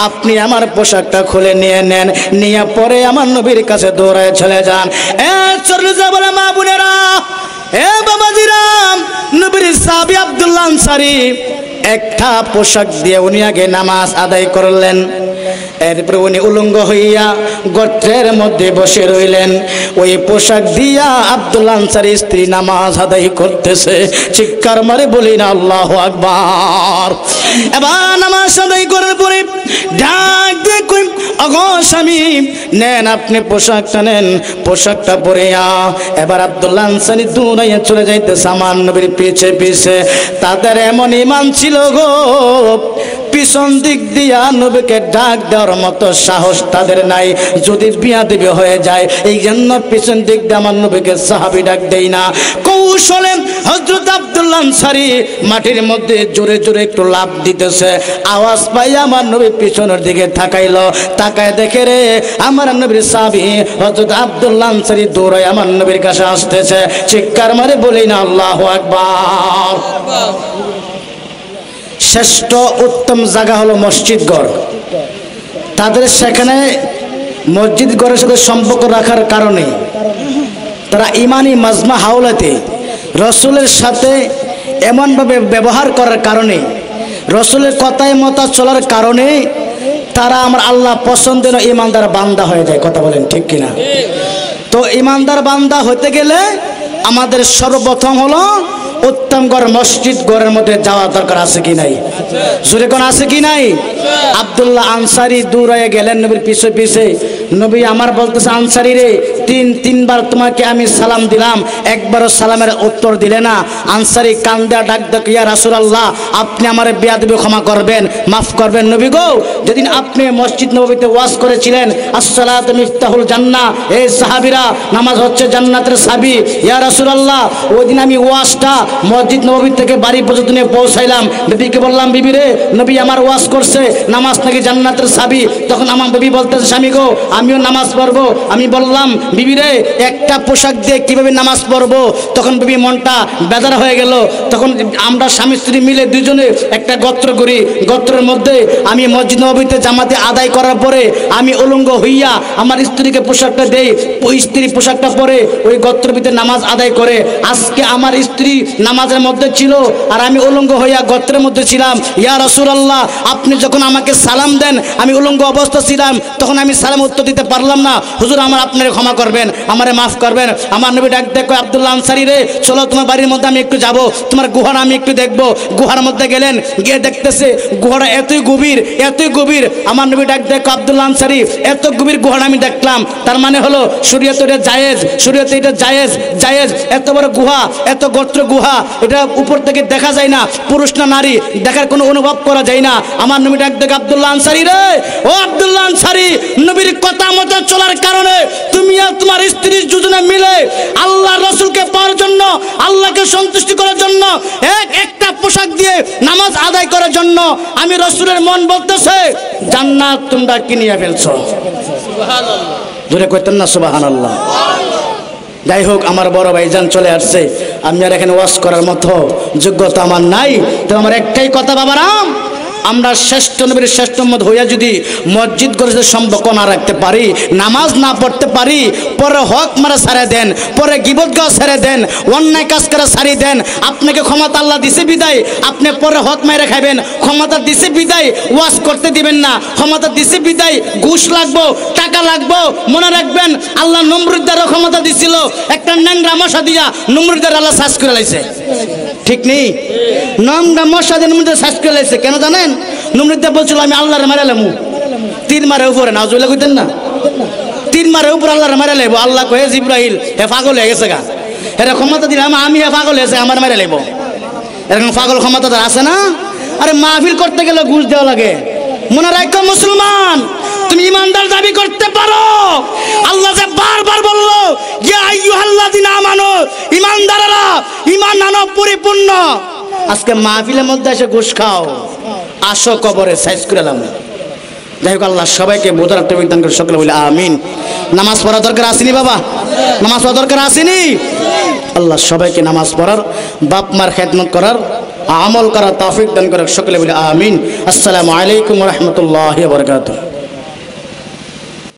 আপনি আমার পোশাকটা খুলে নিয়ে নেন নিয়ে পরে আমার নবীর কাছে দৌড়ায় চলে যান চলে যা বলে মা বোনেরা বাবাজিরা নবীর সাহাবী আব্দুল্লাহ আনসারী একটা পোশাক দিয়ে উনি আগে নামাজ আদায় করলেন এরপরে উনি উলঙ্গ হইয়া গর্তের মধ্যে বসে রইলেন ওই পোশাক দিয়া আব্দুল্লাহ আনসারী স্ত্রী নামাজ আদায় করতেছে চিৎকার মারে বলি না আল্লাহু আকবার এবার নামাজ আদায় করার পরে ডাক দিয়ে কই ওগো স্বামী নেন আপনি পোশাকটা নেন পোশাকটা পরিয়া এবার আব্দুল্লাহ আনসারী দৌড়াইয়া চলে যাইতেছে আমার নবীর পিছে পিছে তাদের এমন ঈমান ছিল গো পিছন দিক দিয়া নবীকে ডাক দেওয়ার মতো সাহস তাদের নাই যদি বিয়াদবি হয়ে যায় এই জন্য পিছন দিক দিয়ে আমার নবীকে সাহাবী ডাক দেই না কৌশলে হযরত আব্দুল্লাহ আনসারী মাটির মধ্যে জোরে জোরে একটু লাফ দিতেছে আওয়াজ পাই আমার নবী পিছনের দিকে তাকাইলো তাকায় দেখে রে আমার নবীর সাহাবী হযরত আব্দুল্লাহ আনসারী দৌড়ায় আমার নবীর কাছে আসতেছে চিৎকার মারে বলি না আল্লাহু আকবার শ্রেষ্ঠ উত্তম জায়গা হলো মসজিদ ঘর তাদের সেখানে মসজিদ ঘরের সাথে সম্পর্ক রাখার কারণে তারা ইমানি মাজমা হাওলাতে রসুলের সাথে এমনভাবে ব্যবহার করার কারণে রসুলের কথায় মতো চলার কারণে তারা আমার আল্লাহ পছন্দের ইমানদার বান্দা হয়ে যায় কথা বলেন ঠিক কিনা তো ইমানদার বান্দা হতে গেলে আমাদের সর্বপ্রথম হলো উত্তম ঘর মসজিদ ঘরের মধ্যে যাওয়া দরকার আছে কি নাই জোরে কোন আছে কি নাই আব্দুল্লাহ আনসারী দৌড়ায় গেলেন নবীর পিছে পিছে নবী আমার বলতেছে আনসারী রে তিনবার তোমাকে আমি সালাম দিলাম একবারও সালামের উত্তর দিলে না আনসারী কান্দা ডাক ডাক ইয়া রাসূলুল্লাহ আপনি আমারে বেয়াদবি ক্ষমা করবেন মাফ করবেন নবী গো যেদিন আপনি মসজিদ নববীতে ওয়াজ করেছিলেন আসসালাতু মিফতাহুল জান্নাহ এই সাহাবীরা নামাজ হচ্ছে জান্নাতের চাবি ইয়া রাসূলুল্লাহ ওই দিন আমি ওয়াজটা মসজিদ নববী থেকে বাড়ি পর্যন্ত নিয়ে পৌঁছাইলাম বিবিকে বললাম বিবি রে নবী আমার ওয়াজ করছে নামাজ নাকি জান্নাতের চাবি তখন আমার বিবি বলতেছে স্বামী গো আমিও নামাজ পড়বো আমি বললাম বিবি রে একটা পোশাক দিয়ে কিভাবে নামাজ পড়বো তখন বিবি মনটা বেজার হয়ে গেল তখন আমরা স্বামী স্ত্রী মিলে দুজনে একটা গোত্র করি গোত্রের মধ্যে আমি মসজিদ নববীতে জামাতে আদায় করার পরে আমি উলঙ্গ হইয়া আমার স্ত্রীকে পোশাকটা দেই ওই স্ত্রী পোশাকটা পরে ওই গোত্রের ভিতরে নামাজ আদায় করে আজকে আমার স্ত্রী নামাজের মধ্যে ছিল আর আমি উলঙ্গ হইয়া গোত্রের মধ্যে ছিলাম ইয়া রাসূলুল্লাহ আপনি যখন আমাকে সালাম দেন আমি উলঙ্গ অবস্থা ছিলাম তখন আমি সালাম উত্তর দিতে পারলাম না হুজুর আমার আপনারে ক্ষমা করবেন আমারে মাফ করবেন আমার নবী ডাক দেখো আব্দুল্লাহ আনসারী রে চলো তোমার বাড়ির মধ্যে আমি একটু যাব তোমার গুহার আমি একটু দেখব গুহার মধ্যে গেলেন গিয়ে দেখতেছে গুহাটা এতই গভীর আমার নবী ডাক দেখো আব্দুল্লাহ আনসারী এত গভীর গুহাটা আমি দেখলাম তার মানে হলো শরীয়তে এটা জায়েজ এত বড় গুহা এত গোত্র গুহা এটা উপর থেকে দেখা যায় না পুরুষ না নারী দেখার কোনো অনুভব করা যায় না আমার নবী ডাক দেখো আব্দুল্লাহ আনসারী রে ও আব্দুল্লাহ আনসারী নবীর কথা মতো চলার কারণে তুমি আর তোমার স্ত্রী দুজনে মিলে আল্লাহ রাসূলকে পাওয়ার জন্য আল্লাহকে সন্তুষ্টি করার জন্য একটা পোশাক দিয়ে নামাজ আদায় করার জন্য আমি রাসূলের মন বলতেছে জান্নাত তোমরা কিনিয়ে ফেলছো সুবহানাল্লাহ জোরে কইতেন না সুবহানাল্লাহ যাই হোক, আমার বড় ভাইজান চলে আসছে, আমি আর এখানে ওয়াজ করার মতো যোগ্যতা আমার নাই। তো আমার একটাই কথা বাবারাম, আমরা শ্রেষ্ঠ নবীর শ্রেষ্ঠ উম্মত হইয়া যদি মসজিদ গড়ে সম্পর্ক না রাখতে পারি, নামাজ না পড়তে পারি, পরে হক মারা ছাড়ে দেন, পরে গিবত গাও ছেড়ে দেন, অন্যায় কাজ করে ছাড়ি দেন। আপনাকে ক্ষমতা আল্লাহ দিছে বিদায় আপনি পরে হক মাইরে খাবেন, ক্ষমতা দিছে বিদায় ওয়াজ করতে দিবেন না, ক্ষমতা দিছে বিদায় ঘুষ লাগবো, টাকা লাগবো। মনে রাখবেন, আল্লাহ নমরুদ্দারও ক্ষমতা দিছিল, একটা ন্যাংরা মশা দিয়া নমরুদ্দার আল্লাহ শ্বাস করে লাইছে, ঠিক নেই? নোংরা মশা দিয়ে নমরুদ্দার শ্বাস করে লাইছে কেন জানেন? নমরুদ্দার বলছিল আমি আল্লাহরে মারালাম, তীর মারে উপরে, নাউজুবিল্লাহ কইতেন না, তীর মারে উপরে আল্লাহরে মারা লাইব। আল্লাহ কয়ে জিব্রাইল হে পাগল হয়ে গেছে গা, এরা ক্ষমতা দিলাম আমি, হে পাগল হয়েছে আমার মারা লাইব। এরকম পাগল ক্ষমতা তার আছে না? আরে মাহফিল করতে গেলে ঘুষ দেওয়া লাগে। মনে রাখো মুসলমান, তুমি ইমানদার দাবি করতে পারো। আল্লাহ যে বারবার বললো ইয়া আইয়ুহাল্লাযিনা আমানু, ইমানদাররা ঈমান আনো পরিপূর্ণ। আজকে মাহফিলের মধ্যে এসে ঘুষ খাও, আসো কবরে সাইজ করে এলাম। যাই হোক, আল্লাহ সবাইকে বোঝার একটা বিধান করে সকলে বলে আমিন। নামাজ পড়া দরকার আসেনি বাবা? নামাজ পড়া দরকার আসেনি? আল্লাহ সবাইকে নামাজ পড়ার, বাপ মার খেদমত করার, আমল করার তৌফিক দান করার সকলে বলে আমিন। আসসালামু আলাইকুম ওয়া রাহমাতুল্লাহি ওয়া বারাকাতুহু।